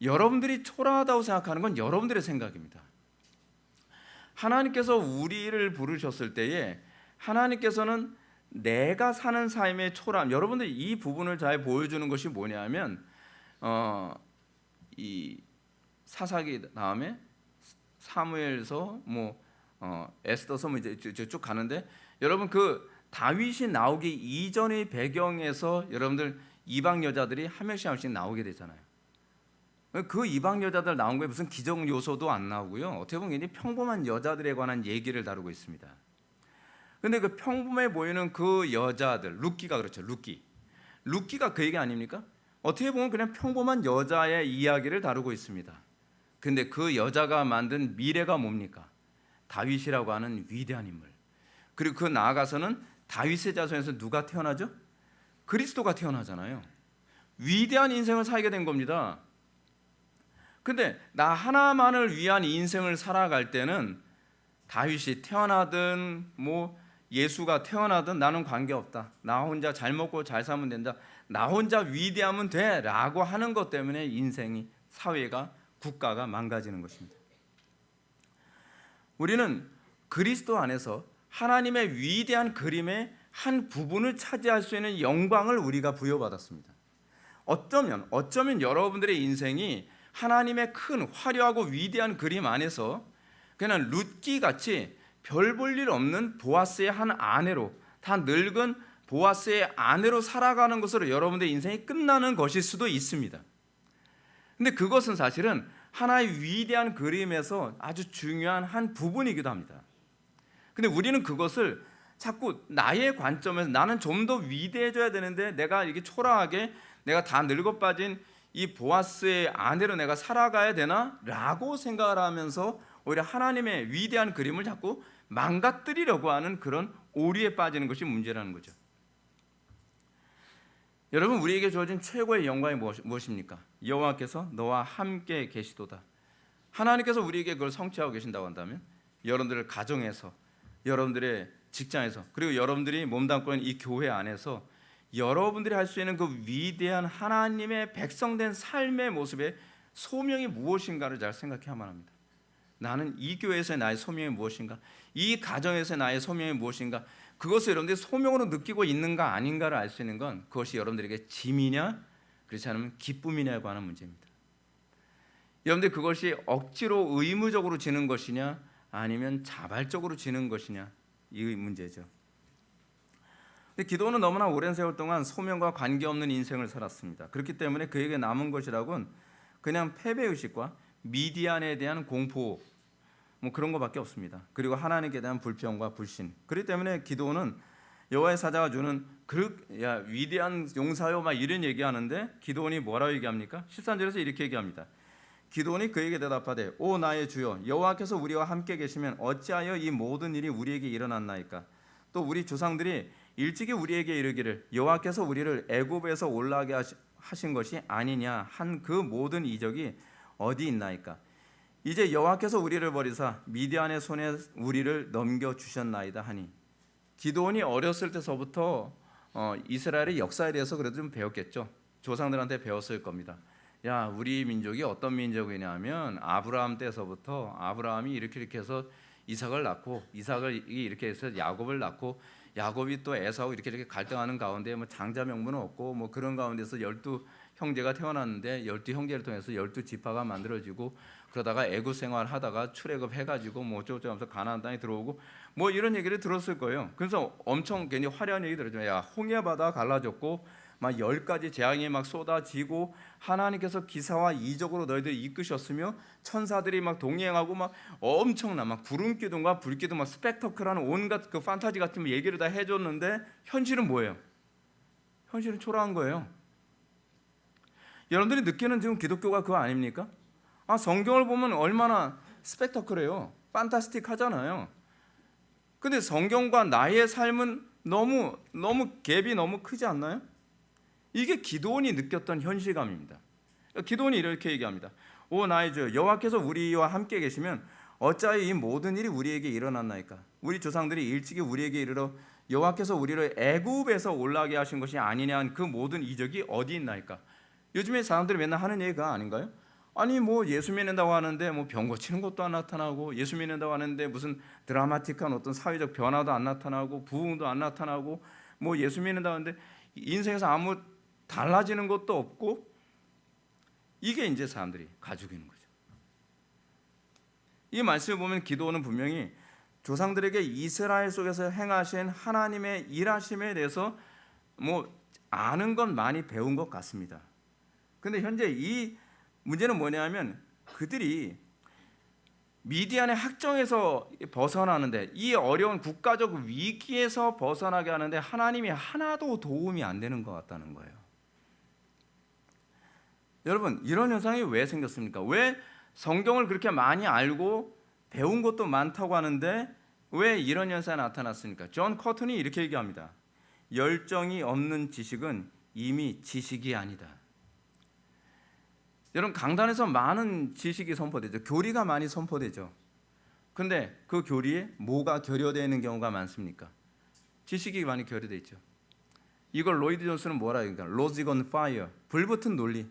여러분들이 초라하다고 생각하는 건 여러분들의 생각입니다. 하나님께서 우리를 부르셨을 때에 하나님께서는 내가 사는 삶의 초라함, 여러분들 이 부분을 잘 보여주는 것이 뭐냐면 이 사사기 다음에 사무엘서 에스더서 이제 쭉 가는데, 여러분 그 다윗이 나오기 이전의 배경에서 여러분들 이방 여자들이 한 명씩 나오게 되잖아요. 그 이방 여자들 나온 거에 무슨 기적 요소도 안 나오고요, 어떻게 보면 굉장히 평범한 여자들에 관한 얘기를 다루고 있습니다. 근데 그 평범해 보이는 그 여자들, 룻기가 그렇죠. 룻기가 그 얘기 아닙니까? 어떻게 보면 그냥 평범한 여자의 이야기를 다루고 있습니다. 근데 그 여자가 만든 미래가 뭡니까? 다윗이라고 하는 위대한 인물. 그리고 그 나아가서는 다윗의 자손에서 누가 태어나죠? 그리스도가 태어나잖아요. 위대한 인생을 살게 된 겁니다. 근데 나 하나만을 위한 인생을 살아갈 때는 다윗이 태어나든 예수가 태어나든 나는 관계없다. 나 혼자 잘 먹고 잘 살면 된다. 나 혼자 위대하면 돼 라고 하는 것 때문에 인생이, 사회가, 국가가 망가지는 것입니다. 우리는 그리스도 안에서 하나님의 위대한 그림의 한 부분을 차지할 수 있는 영광을 우리가 부여받았습니다. 어쩌면 여러분들의 인생이 하나님의 큰 화려하고 위대한 그림 안에서 그냥 룻기 같이 별 볼 일 없는 보아스의 한 아내로, 다 늙은 보아스의 아내로 살아가는 것으로 여러분들의 인생이 끝나는 것일 수도 있습니다. 근데 그것은 사실은 하나의 위대한 그림에서 아주 중요한 한 부분이기도 합니다. 근데 우리는 그것을 자꾸 나의 관점에서 나는 좀 더 위대해져야 되는데 내가 이렇게 초라하게 내가 다 늙어 빠진 이 보아스의 아내로 내가 살아가야 되나? 라고 생각을 하면서 오히려 하나님의 위대한 그림을 자꾸 망가뜨리려고 하는 그런 오류에 빠지는 것이 문제라는 거죠. 여러분, 우리에게 주어진 최고의 영광이 무엇입니까? 여호와께서 너와 함께 계시도다. 하나님께서 우리에게 그걸 성취하고 계신다고 한다면 여러분들의 가정에서, 여러분들의 직장에서, 그리고 여러분들이 몸담고 있는 이 교회 안에서 여러분들이 할 수 있는 그 위대한 하나님의 백성된 삶의 모습의 소명이 무엇인가를 잘 생각해야만 합니다. 나는 이 교회에서의 나의 소명이 무엇인가? 이 가정에서의 나의 소명이 무엇인가? 그것을 여러분들이 소명으로 느끼고 있는가 아닌가를 알 수 있는 건 그것이 여러분들에게 짐이냐 그렇지 않으면 기쁨이냐에 관한 문제입니다. 여러분들 그것이 억지로 의무적으로 지는 것이냐 아니면 자발적으로 지는 것이냐 이 문제죠. 근데 기도는 너무나 오랜 세월 동안 소명과 관계없는 인생을 살았습니다. 그렇기 때문에 그에게 남은 것이라고는 그냥 패배의식과 미디안에 대한 공포 뭐 그런 것밖에 없습니다. 그리고 하나님께 대한 불평과 불신. 그렇기 때문에 기도는 여호와의 사자가 주는 위대한 용사요 막 이런 얘기하는데 기도원이 뭐라고 얘기합니까? 13절에서 이렇게 얘기합니다. 기도원이 그에게 대답하되 오 나의 주여 여호와께서 우리와 함께 계시면 어찌하여 이 모든 일이 우리에게 일어났나이까? 또 우리 조상들이 일찍이 우리에게 이르기를 여호와께서 우리를 애굽에서 올라가게 하신 것이 아니냐 한 그 모든 이적이 어디 있나이까? 이제 여호와께서 우리를 버리사 미디안의 손에 우리를 넘겨 주셨나이다 하니. 기도원이 어렸을 때서부터 이스라엘의 역사에 대해서 그래도 좀 배웠겠죠. 조상들한테 배웠을 겁니다. 야, 우리 민족이 어떤 민족이냐면 아브라함 때서부터 아브라함이 이렇게 해서 이삭을 낳고 이삭을 이렇게 해서 야곱을 낳고 야곱이 또 에사하고 이렇게 갈등하는 가운데 뭐 장자 명분은 없고 뭐 그런 가운데서 12 형제가 태어났는데 12 형제를 통해서 12 지파가 만들어지고 그러다가 애굽 생활하다가 출애굽 해가지고 뭐 어쩌고저쩌고 하면서 가나안 땅에 들어오고 뭐 이런 얘기를 들었을 거예요. 그래서 엄청 굉장히 화려한 얘기 들었죠. 야, 홍해 바다 갈라졌고 막 10가지 재앙이 막 쏟아지고 하나님께서 기사와 이적으로 너희들 이끄셨으며 천사들이 막 동행하고 막 엄청난 막 구름 기둥과 불 기둥 막 스펙터클한 온갖 그 판타지 같은 얘기를 다 해줬는데 현실은 뭐예요? 현실은 초라한 거예요. 여러분들이 느끼는 지금 기독교가 그거 아닙니까? 아, 성경을 보면 얼마나 스펙터클해요. 판타스틱 하잖아요. 근데 성경과 나의 삶은 너무 갭이 너무 크지 않나요? 이게 기도원이 느꼈던 현실감입니다. 기도원이 이렇게 얘기합니다. 오 나의 주 여호와께서 우리와 함께 계시면 어찌하여 이 모든 일이 우리에게 일어났나이까? 우리 조상들이 일찍이 우리에게 이르러 여호와께서 우리를 애굽에서 올라가게 하신 것이 아니냐 한 그 모든 이적이 어디 있나이까? 요즘에 사람들이 맨날 하는 얘기가 아닌가요? 아니 뭐 예수 믿는다고 하는데 뭐 병 고치는 것도 안 나타나고 예수 믿는다고 하는데 무슨 드라마틱한 어떤 사회적 변화도 안 나타나고 부흥도 안 나타나고 뭐 예수 믿는다고 하는데 인생에서 아무 달라지는 것도 없고 이게 이제 사람들이 가지고 있는 거죠. 이 말씀을 보면 기도원은 분명히 조상들에게 이스라엘 속에서 행하신 하나님의 일하심에 대해서 뭐 아는 건 많이 배운 것 같습니다. 근데 현재 이 문제는 뭐냐면 그들이 미디안의 학정에서 벗어나는데 이 어려운 국가적 위기에서 벗어나게 하는데 하나님이 하나도 도움이 안 되는 것 같다는 거예요. 여러분 이런 현상이 왜 생겼습니까? 왜 성경을 그렇게 많이 알고 배운 것도 많다고 하는데 왜 이런 현상이 나타났습니까? 존 커튼이 이렇게 얘기합니다. 열정이 없는 지식은 이미 지식이 아니다. 여러분 강단에서 많은 지식이 선포되죠. 교리가 많이 선포되죠. 근데 그 교리에 뭐가 결여되어 있는 경우가 많습니까? 지식이 많이 결여되어 있죠. 이걸 로이드 존스는 뭐라 그러니까 로직 온 파이어, 불붙은 논리.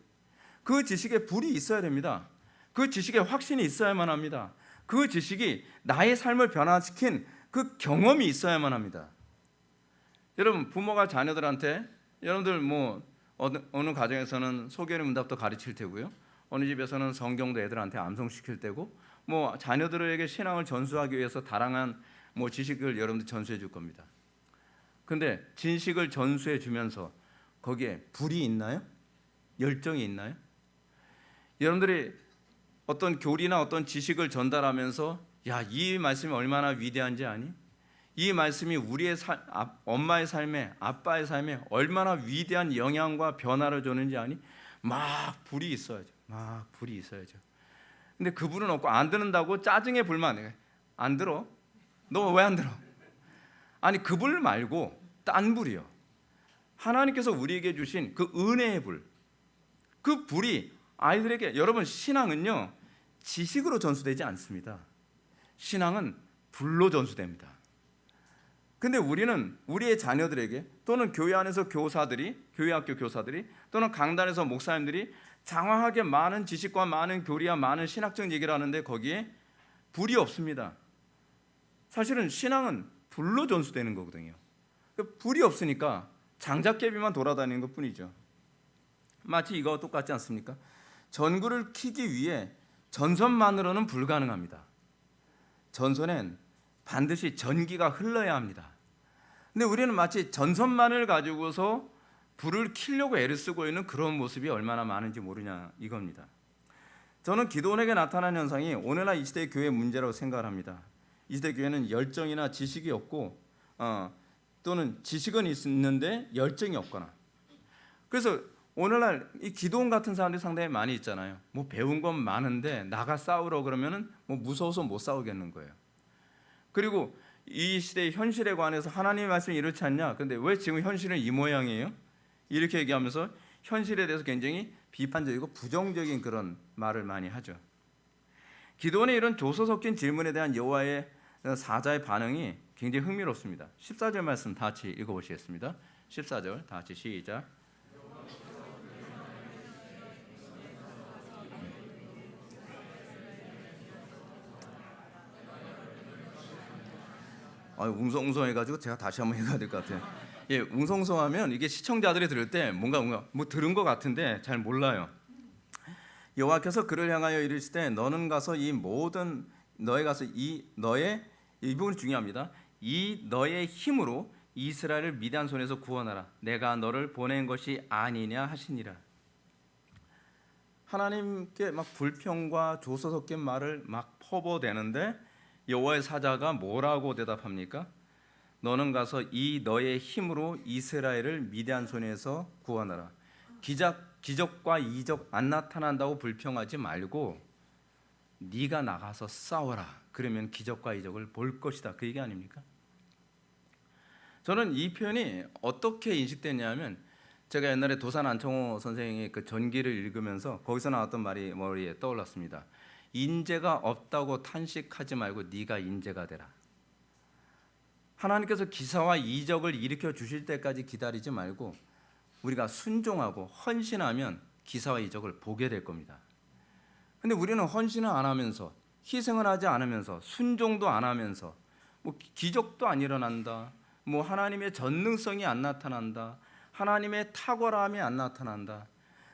그 지식에 불이 있어야 됩니다. 그 지식에 확신이 있어야만 합니다. 그 지식이 나의 삶을 변화시킨 그 경험이 있어야만 합니다. 여러분 부모가 자녀들한테 여러분들 뭐 어느 가정에서는 소개의 문답도 가르칠 테고요. 어느 집에서는 성경도 애들한테 암송시킬 때고 뭐 자녀들에게 신앙을 전수하기 위해서 다양한 뭐 지식을 여러분들 전수해 줄 겁니다. 근데 진식을 전수해 주면서 거기에 불이 있나요? 열정이 있나요? 여러분들이 어떤 교리나 어떤 지식을 전달하면서 야, 이 말씀이 얼마나 위대한지 아니? 이 말씀이 우리의 엄마의 삶에 아빠의 삶에 얼마나 위대한 영향과 변화를 주는지 아니? 막 불이 있어야죠. 막 불이 있어야죠. 근데 그 불은 없고 안 듣는다고 짜증에 불만. 안 들어? 너 왜 안 들어? 아니 그 불 말고 딴 불이요. 하나님께서 우리에게 주신 그 은혜의 불. 그 불이 아이들에게 여러분 신앙은요 지식으로 전수되지 않습니다. 신앙은 불로 전수됩니다. 근데 우리는 우리의 자녀들에게 또는 교회 안에서 교사들이 교회 학교 교사들이 또는 강단에서 목사님들이 장황하게 많은 지식과 많은 교리와 많은 신학적 얘기를 하는데 거기에 불이 없습니다. 사실은 신앙은 불로 전수되는 거거든요. 불이 없으니까 장작개비만 돌아다니는 것뿐이죠. 마치 이거와 똑같지 않습니까? 전구를 켜기 위해 전선만으로는 불가능합니다. 전선엔 반드시 전기가 흘러야 합니다. 근데 우리는 마치 전선만을 가지고서 불을 켜려고 애를 쓰고 있는 그런 모습이 얼마나 많은지 모르냐 이겁니다. 저는 기도원에게 나타난 현상이 오늘날 이 시대의 교회의 문제라고 생각을 합니다. 이 시대 교회는 열정이나 지식이 없고 또는 지식은 있는데 열정이 없거나, 그래서 오늘날 이 기도원 같은 사람들이 상당히 많이 있잖아요. 뭐 배운 건 많은데 나가 싸우러 그러면은 뭐 무서워서 못 싸우겠는 거예요. 그리고 이 시대의 현실에 관해서 하나님의 말씀이 이렇지 않냐? 근데 왜 지금 현실은 이 모양이에요? 이렇게 얘기하면서 현실에 대해서 굉장히 비판적이고 부정적인 그런 말을 많이 하죠. 기도원의 이런 조소 섞인 질문에 대한 여호와의 사자의 반응이 굉장히 흥미롭습니다. 14절 말씀 다 같이 읽어보시겠습니다. 14절 다 같이 시작. 웅성웅성해가지고 제가 다시 한번 읽어야 될 것 같아요. 예, 웅성웅성하면 이게 시청자들이 들을 때 뭔가 뭐 들은 것 같은데 잘 몰라요. 여호와께서 그를 향하여 이르시되 너는 가서 이 모든 너에 가서 이 부분이 중요합니다. 이 너의 힘으로 이스라엘을 미디안 손에서 구원하라. 내가 너를 보낸 것이 아니냐 하시니라. 하나님께 막 불평과 조소 섞인 말을 막 퍼부어대는데 여호와의 사자가 뭐라고 대답합니까? 너는 가서 이 너의 힘으로 이스라엘을 미디안 손에서 구원하라. 기적과 이적 안 나타난다고 불평하지 말고 네가 나가서 싸워라. 그러면 기적과 이적을 볼 것이다. 그 얘기 아닙니까? 저는 이 표현이 어떻게 인식됐냐면 제가 옛날에 도산 안청호 선생의 그 전기를 읽으면서 거기서 나왔던 말이 머리에 떠올랐습니다. 인재가 없다고 탄식하지 말고 네가 인재가 되라. 하나님께서 기사와 이적을 일으켜 주실 때까지 기다리지 말고 우리가 순종하고 헌신하면 기사와 이적을 보게 될 겁니다. 근데 우리는 헌신을 안 하면서 희생을 하지 않으면서 순종도 안 하면서 뭐 기적도 안 일어난다. 뭐 하나님의 전능성이 안 나타난다. 하나님의 탁월함이 안 나타난다.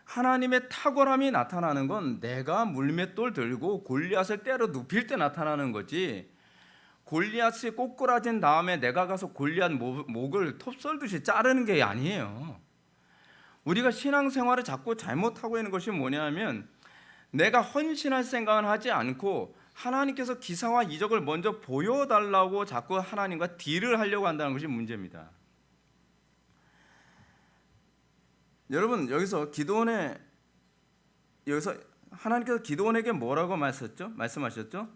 하나님의 탁월함이 나타나는 건 내가 물맷돌 들고 골리앗을 때려 눕힐 때 나타나는 거지, 골리앗이 꼬꾸라진 다음에 내가 가서 골리앗 목을 톱썰듯이 자르는 게 아니에요. 우리가 신앙생활을 자꾸 잘못하고 있는 것이 뭐냐면 내가 헌신할 생각은 하지 않고 하나님께서 기사와 이적을 먼저 보여달라고 자꾸 하나님과 딜을 하려고 한다는 것이 문제입니다. 여러분, 여기서 하나님께서 기드온에게 뭐라고 말씀하셨죠?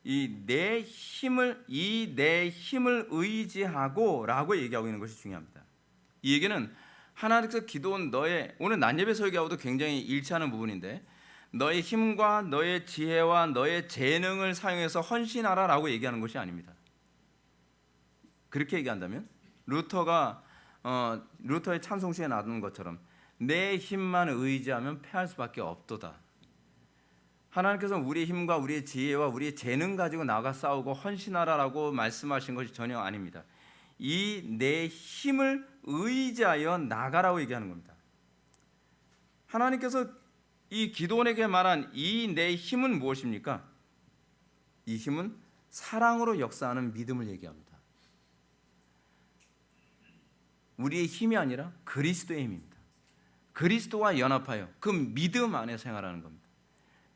이 내 힘을 의지하고라고 얘기하고 있는 것이 중요합니다. 이 얘기는 하나님께서 기드온 오늘 난예배 설교하고도 굉장히 일치하는 부분인데 너의 힘과 너의 지혜와 너의 재능을 사용해서 헌신하라라고 얘기하는 것이 아닙니다. 그렇게 얘기한다면 루터의 찬송시에 나오는 것처럼 내 힘만 의지하면 패할 수밖에 없도다. 하나님께서는 우리의 힘과 우리의 지혜와 우리의 재능 가지고 나가 싸우고 헌신하라라고 말씀하신 것이 전혀 아닙니다. 이 내 힘을 의지하여 나가라고 얘기하는 겁니다. 하나님께서 이 기드온에게 말한 이 내 힘은 무엇입니까? 이 힘은 사랑으로 역사하는 믿음을 얘기합니다. 우리의 힘이 아니라 그리스도의 힘입니다. 그리스도와 연합하여 그 믿음 안에 생활하는 겁니다.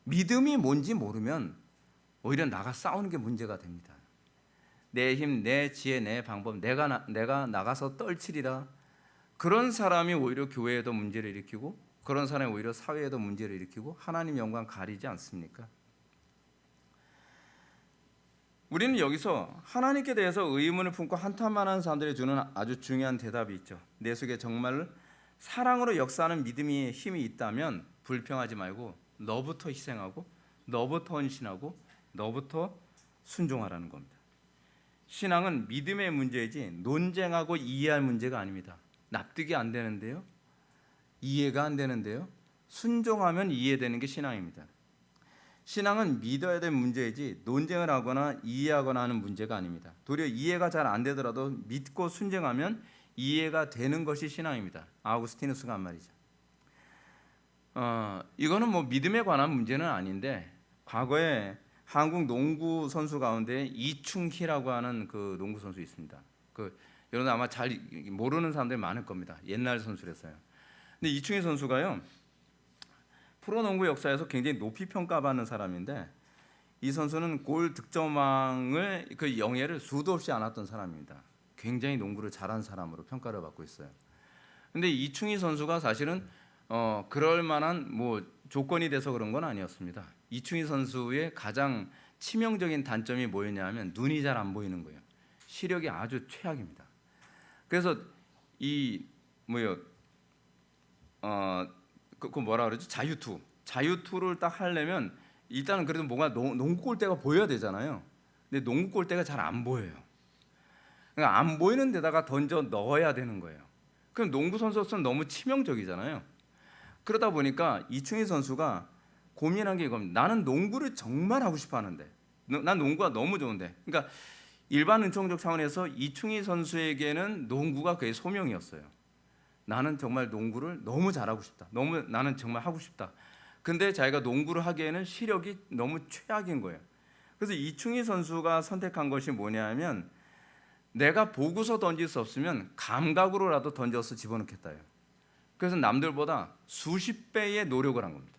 믿음이 뭔지 모르면 오히려 나가 싸우는 게 문제가 됩니다. 내 힘, 내 지혜, 내 방법, 내가 나가서 떨치리라. 그런 사람이 오히려 교회에도 문제를 일으키고 그런 사람이 오히려 사회에도 문제를 일으키고 하나님 영광 가리지 않습니까? 우리는 여기서 하나님께 대해서 의문을 품고 한탄만하는 사람들이 주는 아주 중요한 대답이 있죠. 내 속에 정말 사랑으로 역사하는 믿음이 힘이 있다면 불평하지 말고 너부터 희생하고 너부터 헌신하고 너부터 순종하라는 겁니다. 신앙은 믿음의 문제이지 논쟁하고 이해할 문제가 아닙니다. 납득이 안 되는데요, 이해가 안 되는데요, 순종하면 이해되는 게 신앙입니다. 신앙은 믿어야 될 문제이지 논쟁을 하거나 이해하거나 하는 문제가 아닙니다. 도리어 이해가 잘 안 되더라도 믿고 순종하면 이해가 되는 것이 신앙입니다. 아우구스티누스가 한 말이죠. 이거는 뭐 믿음에 관한 문제는 아닌데, 과거에 한국 농구 선수 가운데 이충희라고 하는 그 농구 선수 있습니다. 여러분 아마 잘 모르는 사람들이 많을 겁니다. 옛날 선수랬어요. 근데 이충희 선수가요, 프로농구 역사에서 굉장히 높이 평가받는 사람인데, 이 선수는 골 득점왕을 그 영예를 수도 없이 안았던 사람입니다. 굉장히 농구를 잘한 사람으로 평가를 받고 있어요. 근데 이충희 선수가 사실은 그럴 만한 뭐 조건이 돼서 그런 건 아니었습니다. 이충희 선수의 가장 치명적인 단점이 뭐였냐면 눈이 잘 안 보이는 거예요. 시력이 아주 최악입니다. 그래서 그 뭐라 그러죠? 자유투를 딱 하려면 일단은 그래도 뭔가 농구 골대가 보여야 되잖아요. 근데 농구 골대가 잘 안 보여요. 그러니까 안 보이는 데다가 던져 넣어야 되는 거예요. 그럼 농구 선수로서는 너무 치명적이잖아요. 그러다 보니까 이충희 선수가 고민한 게 이겁니다. 나는 농구를 정말 하고 싶어 하는데, 난 농구가 너무 좋은데, 그러니까 일반 은총적 차원에서 이충희 선수에게는 농구가 그의 소명이었어요. 나는 정말 농구를 너무 잘하고 싶다. 나는 정말 하고 싶다. 근데 자기가 농구를 하기에는 시력이 너무 최악인 거예요. 그래서 이충희 선수가 선택한 것이 뭐냐면, 내가 보고서 던질 수 없으면 감각으로라도 던져서 집어넣겠다요. 그래서 남들보다 수십 배의 노력을 한 겁니다.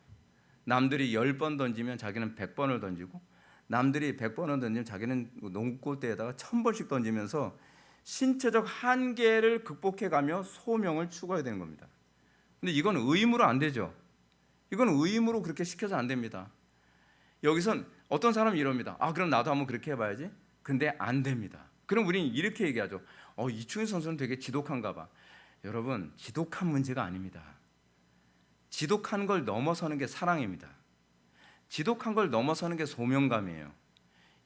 남들이 10번 던지면 자기는 100번을 던지고, 남들이 100번을 던지면 자기는 농구 골대에다가 1000번씩 던지면서 신체적 한계를 극복해가며 소명을 추구해야 되는 겁니다. 근데 이건 의무로 안 되죠. 이건 의무로 그렇게 시켜서 안 됩니다. 여기선 어떤 사람이 이럽니다. 그럼 나도 한번 그렇게 해봐야지. 근데 안 됩니다. 그럼 우리는 이렇게 얘기하죠. 이충희 선수는 되게 지독한가 봐. 여러분, 지독한 문제가 아닙니다. 지독한 걸 넘어서는 게 사랑입니다. 지독한 걸 넘어서는 게 소명감이에요.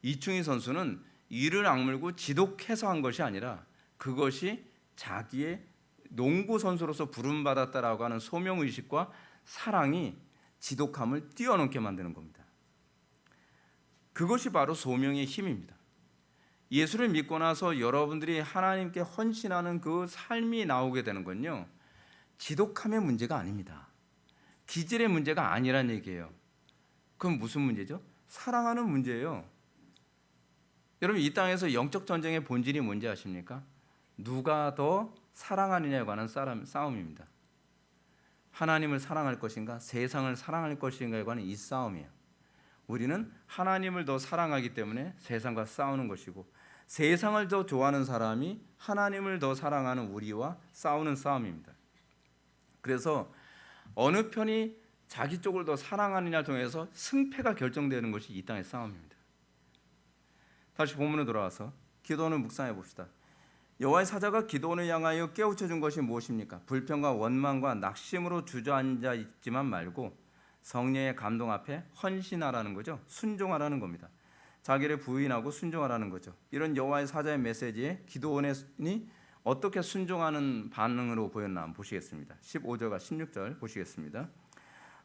이충희 선수는 이를 악물고 지독해서 한 것이 아니라 그것이 자기의 농구 선수로서 부름받았다라고 하는 소명의식과 사랑이 지독함을 뛰어넘게 만드는 겁니다. 그것이 바로 소명의 힘입니다. 예수를 믿고 나서 여러분들이 하나님께 헌신하는 그 삶이 나오게 되는 건요, 지독함의 문제가 아닙니다. 기질의 문제가 아니란 얘기예요. 그럼 무슨 문제죠? 사랑하는 문제예요. 여러분, 이 땅에서 영적 전쟁의 본질이 뭔지 아십니까? 누가 더 사랑하느냐에 관한 싸움입니다. 하나님을 사랑할 것인가, 세상을 사랑할 것인가에 관한 이 싸움이에요. 우리는 하나님을 더 사랑하기 때문에 세상과 싸우는 것이고, 세상을 더 좋아하는 사람이 하나님을 더 사랑하는 우리와 싸우는 싸움입니다. 그래서 어느 편이 자기 쪽을 더 사랑하느냐를 통해서 승패가 결정되는 것이 이 땅의 싸움입니다. 다시 본문으로 돌아와서 기도원을 묵상해 봅시다. 여호와의 사자가 기도원을 향하여 깨우쳐 준 것이 무엇입니까? 불평과 원망과 낙심으로 주저앉아 있지만 말고 성령의 감동 앞에 헌신하라는 거죠. 순종하라는 겁니다. 자기를 부인하고 순종하라는 거죠. 이런 여호와의 사자의 메시지에 기도원이 어떻게 순종하는 반응으로 보였나 한번 보시겠습니다. 15절과 16절 보시겠습니다.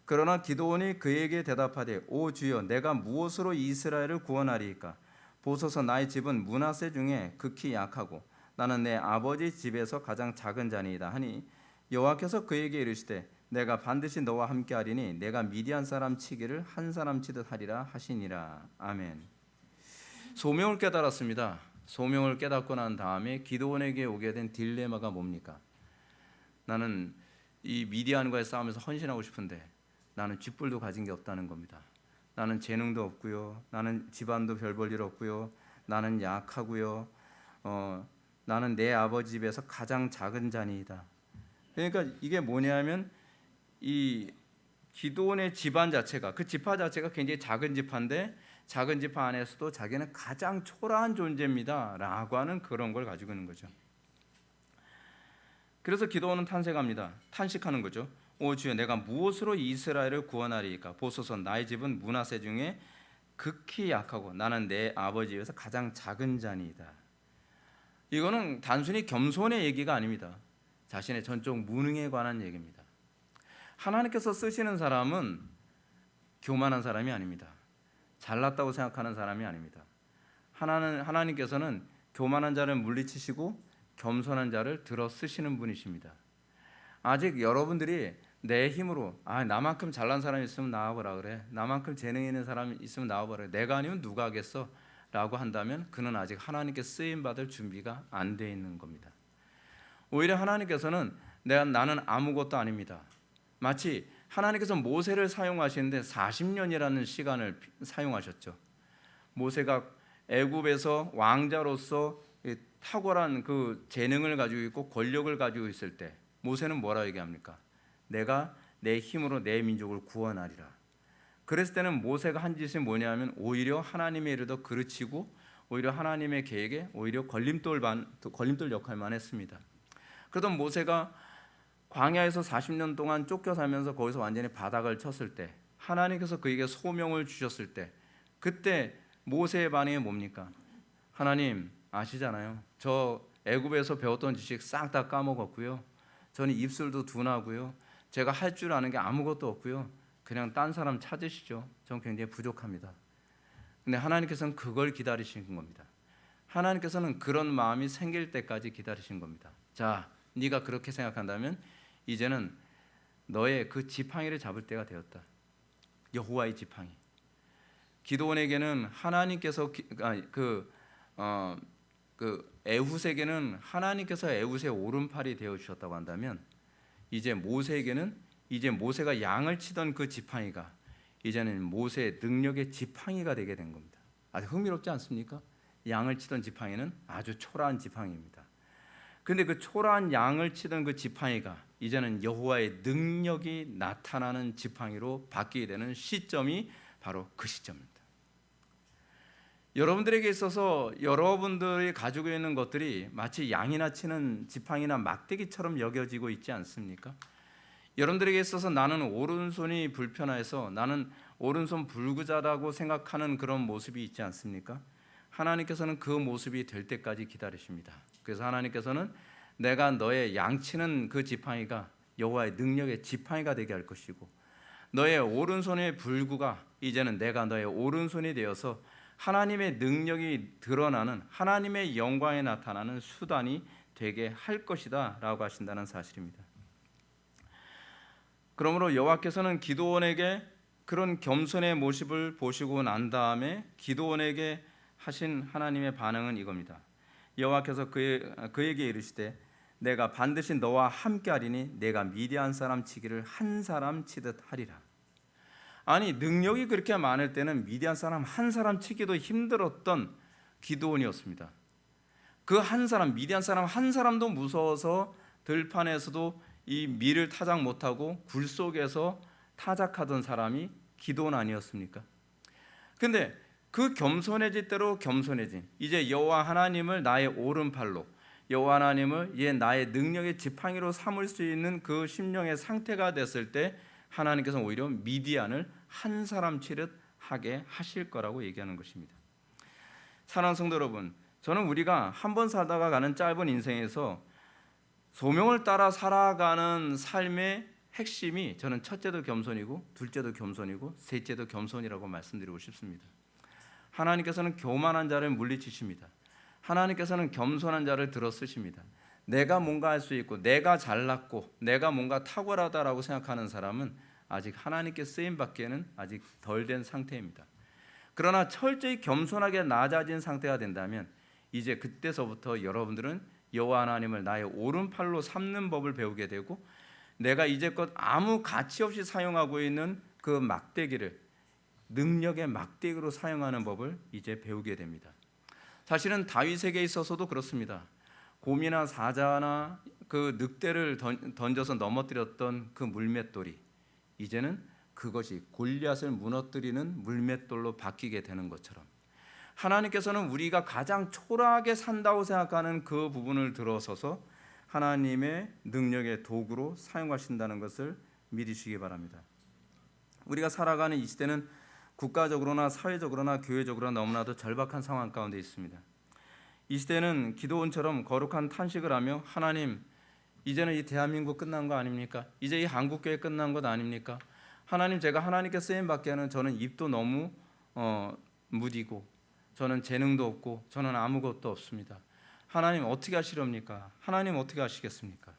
그러나 기도원이 그에게 대답하되, 오 주여, 내가 무엇으로 이스라엘을 구원하리이까? 보소서, 나의 집은 므낫세 중에 극히 약하고 나는 내 아버지 집에서 가장 작은 자니이다 하니, 여호와께서 그에게 이르시되, 내가 반드시 너와 함께하리니 내가 미디안 사람 치기를 한 사람 치듯 하리라 하시니라. 아멘. 소명을 깨달았습니다. 소명을 깨닫고 난 다음에 기도원에게 오게 된 딜레마가 뭡니까? 나는 이 미디안과의 싸움에서 헌신하고 싶은데 나는 쥐뿔도 가진 게 없다는 겁니다. 나는 재능도 없고요. 나는 집안도 별 볼 일 없고요. 나는 약하고요. 나는 내 아버지 집에서 가장 작은 자니이다. 그러니까 이게 뭐냐면, 이 기도원의 집안 자체가, 그 지파 자체가 굉장히 작은 지파인데, 작은 지파 안에서도 자기는 가장 초라한 존재입니다 라고 하는 그런 걸 가지고 있는 거죠. 그래서 기도원은 탄식하는 거죠. 오 주여, 내가 무엇으로 이스라엘을 구원하리이까? 보소서, 나의 집은 므낫세 중에 극히 약하고 나는 내 아버지 집에서 가장 작은 자니이다. 이거는 단순히 겸손의 얘기가 아닙니다. 자신의 전적 무능에 관한 얘기입니다. 하나님께서 쓰시는 사람은 교만한 사람이 아닙니다. 잘났다고 생각하는 사람이 아닙니다. 하나님께서는 교만한 자를 물리치시고 겸손한 자를 들어 쓰시는 분이십니다. 아직 여러분들이 내 힘으로 나만큼 잘난 사람이 있으면 나와보라 그래, 나만큼 재능 있는 사람이 있으면 나와보라 그래, 내가 아니면 누가 하겠어 라고 한다면 그는 아직 하나님께 쓰임받을 준비가 안 돼 있는 겁니다. 오히려 하나님께서는 나는 아무것도 아닙니다. 마치 하나님께서 모세를 사용하시는데 40년이라는 시간을 사용하셨죠. 모세가 애굽에서 왕자로서 탁월한 그 재능을 가지고 있고 권력을 가지고 있을 때 모세는 뭐라고 얘기합니까? 내가 내 힘으로 내 민족을 구원하리라. 그랬을 때는 모세가 한 짓이 뭐냐면 오히려 하나님의 일을 더 그르치고 오히려 하나님의 계획에 오히려 걸림돌 역할만 했습니다. 그러던 모세가 광야에서 40년 동안 쫓겨 살면서 거기서 완전히 바닥을 쳤을 때 하나님께서 그에게 소명을 주셨을 때 그때 모세의 반응이 뭡니까? 하나님 아시잖아요. 저 애굽에서 배웠던 지식 싹 다 까먹었고요. 저는 입술도 둔하고요. 제가 할 줄 아는 게 아무것도 없고요. 그냥 딴 사람 찾으시죠. 전 굉장히 부족합니다. 근데 하나님께서는 그걸 기다리신 겁니다. 하나님께서는 그런 마음이 생길 때까지 기다리신 겁니다. 자, 네가 그렇게 생각한다면 이제는 너의 그 지팡이를 잡을 때가 되었다. 여호와의 지팡이. 기드온에게는 하나님께서 에훗에게는 하나님께서 에훗의 오른팔이 되어 주셨다고 한다면 이제 모세에게는 이제 모세가 양을 치던 그 지팡이가 이제는 모세의 능력의 지팡이가 되게 된 겁니다. 아주 흥미롭지 않습니까? 양을 치던 지팡이는 아주 초라한 지팡이입니다. 그런데 그 초라한 양을 치던 그 지팡이가 이제는 여호와의 능력이 나타나는 지팡이로 바뀌게 되는 시점이 바로 그 시점입니다. 여러분들에게 있어서 여러분들이 가지고 있는 것들이 마치 양이나 치는 지팡이나 막대기처럼 여겨지고 있지 않습니까? 여러분들에게 있어서 나는 오른손이 불편해서 나는 오른손 불구자라고 생각하는 그런 모습이 있지 않습니까? 하나님께서는 그 모습이 될 때까지 기다리십니다. 그래서 하나님께서는 내가 너의 양치는 그 지팡이가 여호와의 능력의 지팡이가 되게 할 것이고 너의 오른손의 불구가 이제는 내가 너의 오른손이 되어서 하나님의 능력이 드러나는 하나님의 영광에 나타나는 수단이 되게 할 것이다 라고 하신다는 사실입니다. 그러므로 여호와께서는 기드온에게 그런 겸손의 모습을 보시고 난 다음에 기드온에게 하신 하나님의 반응은 이겁니다. 여호와께서 그에게 이르시되 내가 반드시 너와 함께하리니 내가 미디안 사람 치기를 한 사람 치듯 하리라. 아니 능력이 그렇게 많을 때는 미디안 사람 한 사람 치기도 힘들었던 기드온이었습니다. 그 한 사람 미디안 사람 한 사람도 무서워서 들판에서도 이 밀을 타작 못하고 굴 속에서 타작하던 사람이 기드온 아니었습니까? 근데 그 겸손해질 대로 겸손해진 이제 여호와 하나님을 나의 오른팔로 여호와 하나님을 나의 능력의 지팡이로 삼을 수 있는 그 심령의 상태가 됐을 때 하나님께서는 오히려 미디안을 한 사람 치듯 하게 하실 거라고 얘기하는 것입니다. 사랑하는 성도 여러분, 저는 우리가 한 번 살다가 가는 짧은 인생에서 소명을 따라 살아가는 삶의 핵심이 저는 첫째도 겸손이고 둘째도 겸손이고 셋째도 겸손이라고 말씀드리고 싶습니다. 하나님께서는 교만한 자를 물리치십니다. 하나님께서는 겸손한 자를 들어 쓰십니다. 내가 뭔가 할 수 있고 내가 잘났고 내가 뭔가 탁월하다라고 생각하는 사람은 아직 하나님께 쓰임 받기에는 아직 덜 된 상태입니다. 그러나 철저히 겸손하게 낮아진 상태가 된다면 이제 그때서부터 여러분들은 여호와 하나님을 나의 오른팔로 삼는 법을 배우게 되고 내가 이제껏 아무 가치 없이 사용하고 있는 그 막대기를 능력의 막대기로 사용하는 법을 이제 배우게 됩니다. 사실은 다윗에게 있어서도 그렇습니다. 곰이나 사자나 그 늑대를 던져서 넘어뜨렸던 그 물맷돌이 이제는 그것이 골리앗을 무너뜨리는 물맷돌로 바뀌게 되는 것처럼 하나님께서는 우리가 가장 초라하게 산다고 생각하는 그 부분을 들어서서 하나님의 능력의 도구로 사용하신다는 것을 믿으시기 바랍니다. 우리가 살아가는 이 시대는 국가적으로나 사회적으로나 교회적으로나 너무나도 절박한 상황 가운데 있습니다. 이 시대는 기드온처럼 거룩한 탄식을 하며 하나님 이제는 이 대한민국 끝난 거 아닙니까? 이제 이 한국교회 끝난 것 아닙니까? 하나님 제가 하나님께 쓰임받게 하는 저는 입도 너무 무디고 저는 재능도 없고 저는 아무것도 없습니다. 하나님 어떻게 하시렵니까? 하나님 어떻게 하시겠습니까?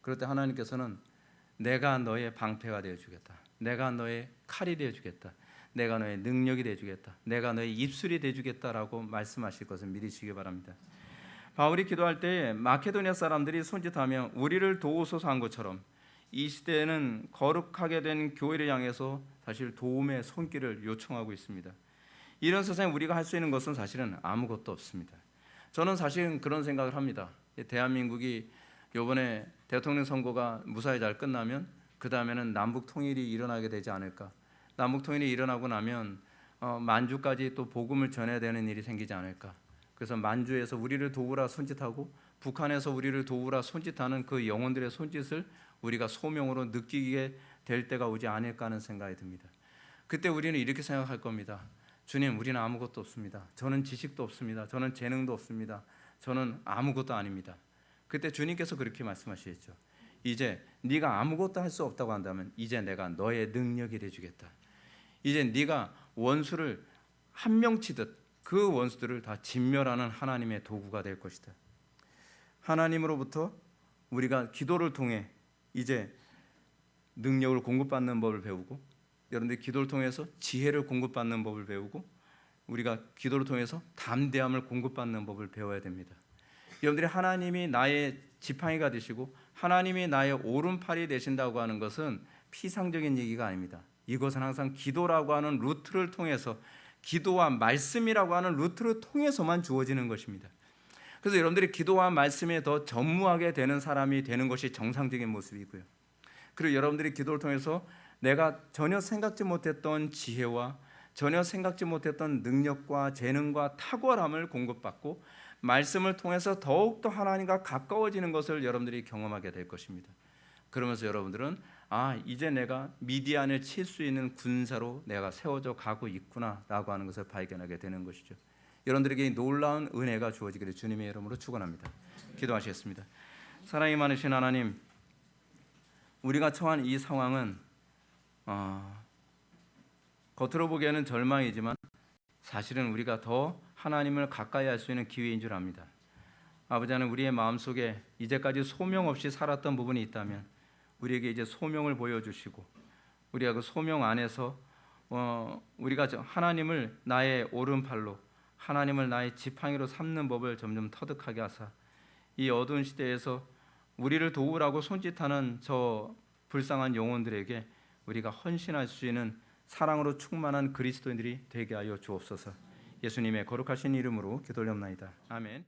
그럴 때 하나님께서는 내가 너의 방패가 되어주겠다. 내가 너의 칼이 되어주겠다. 내가 너의 능력이 되어주겠다. 내가 너의 입술이 되어주겠다라고 말씀하실 것을 믿으시기 바랍니다. 바울이 기도할 때 마케도니아 사람들이 손짓하며 우리를 도우소서 한 것처럼 이 시대에는 거룩하게 된 교회를 향해서 사실 도움의 손길을 요청하고 있습니다. 이런 세상에 우리가 할 수 있는 것은 사실은 아무것도 없습니다. 저는 사실은 그런 생각을 합니다. 대한민국이 이번에 대통령 선거가 무사히 잘 끝나면 그 다음에는 남북 통일이 일어나게 되지 않을까. 남북 통일이 일어나고 나면 만주까지 또 복음을 전해야 되는 일이 생기지 않을까. 그래서 만주에서 우리를 도우라 손짓하고 북한에서 우리를 도우라 손짓하는 그 영혼들의 손짓을 우리가 소명으로 느끼게 될 때가 오지 않을까 하는 생각이 듭니다. 그때 우리는 이렇게 생각할 겁니다. 주님, 우리는 아무것도 없습니다. 저는 지식도 없습니다. 저는 재능도 없습니다. 저는 아무것도 아닙니다. 그때 주님께서 그렇게 말씀하시겠죠. 이제 네가 아무것도 할 수 없다고 한다면 이제 내가 너의 능력이 되어주겠다. 이제 네가 원수를 한 명 치듯 그 원수들을 다 진멸하는 하나님의 도구가 될 것이다. 하나님으로부터 우리가 기도를 통해 이제 능력을 공급받는 법을 배우고, 여러분들이 기도를 통해서 지혜를 공급받는 법을 배우고, 우리가 기도를 통해서 담대함을 공급받는 법을 배워야 됩니다. 여러분들이 하나님이 나의 지팡이가 되시고 하나님이 나의 오른팔이 되신다고 하는 것은 피상적인 얘기가 아닙니다. 이것은 항상 기도라고 하는 루트를 통해서, 기도와 말씀이라고 하는 루트를 통해서만 주어지는 것입니다. 그래서 여러분들이 기도와 말씀에 더 전무하게 되는 사람이 되는 것이 정상적인 모습이고요. 그리고 여러분들이 기도를 통해서 내가 전혀 생각지 못했던 지혜와 전혀 생각지 못했던 능력과 재능과 탁월함을 공급받고 말씀을 통해서 더욱더 하나님과 가까워지는 것을 여러분들이 경험하게 될 것입니다. 그러면서 여러분들은 이제 내가 미디안을 칠 수 있는 군사로 내가 세워져 가고 있구나라고 하는 것을 발견하게 되는 것이죠. 여러분들에게 놀라운 은혜가 주어지기를 주님의 이름으로 축원합니다. 기도하시겠습니다. 사랑이 많으신 하나님, 우리가 처한 이 상황은 겉으로 보기에는 절망이지만 사실은 우리가 더 하나님을 가까이 할 수 있는 기회인 줄 압니다. 아버지 하나님, 우리의 마음속에 이제까지 소명 없이 살았던 부분이 있다면 우리에게 이제 소명을 보여주시고, 우리가 그 소명 안에서 우리가 하나님을 나의 오른팔로, 하나님을 나의 지팡이로 삼는 법을 점점 터득하게 하사 이 어두운 시대에서 우리를 도우라고 손짓하는 저 불쌍한 영혼들에게 우리가 헌신할 수 있는 사랑으로 충만한 그리스도인들이 되게 하여 주옵소서. 예수님의 거룩하신 이름으로 기도올옵나이다. 아멘.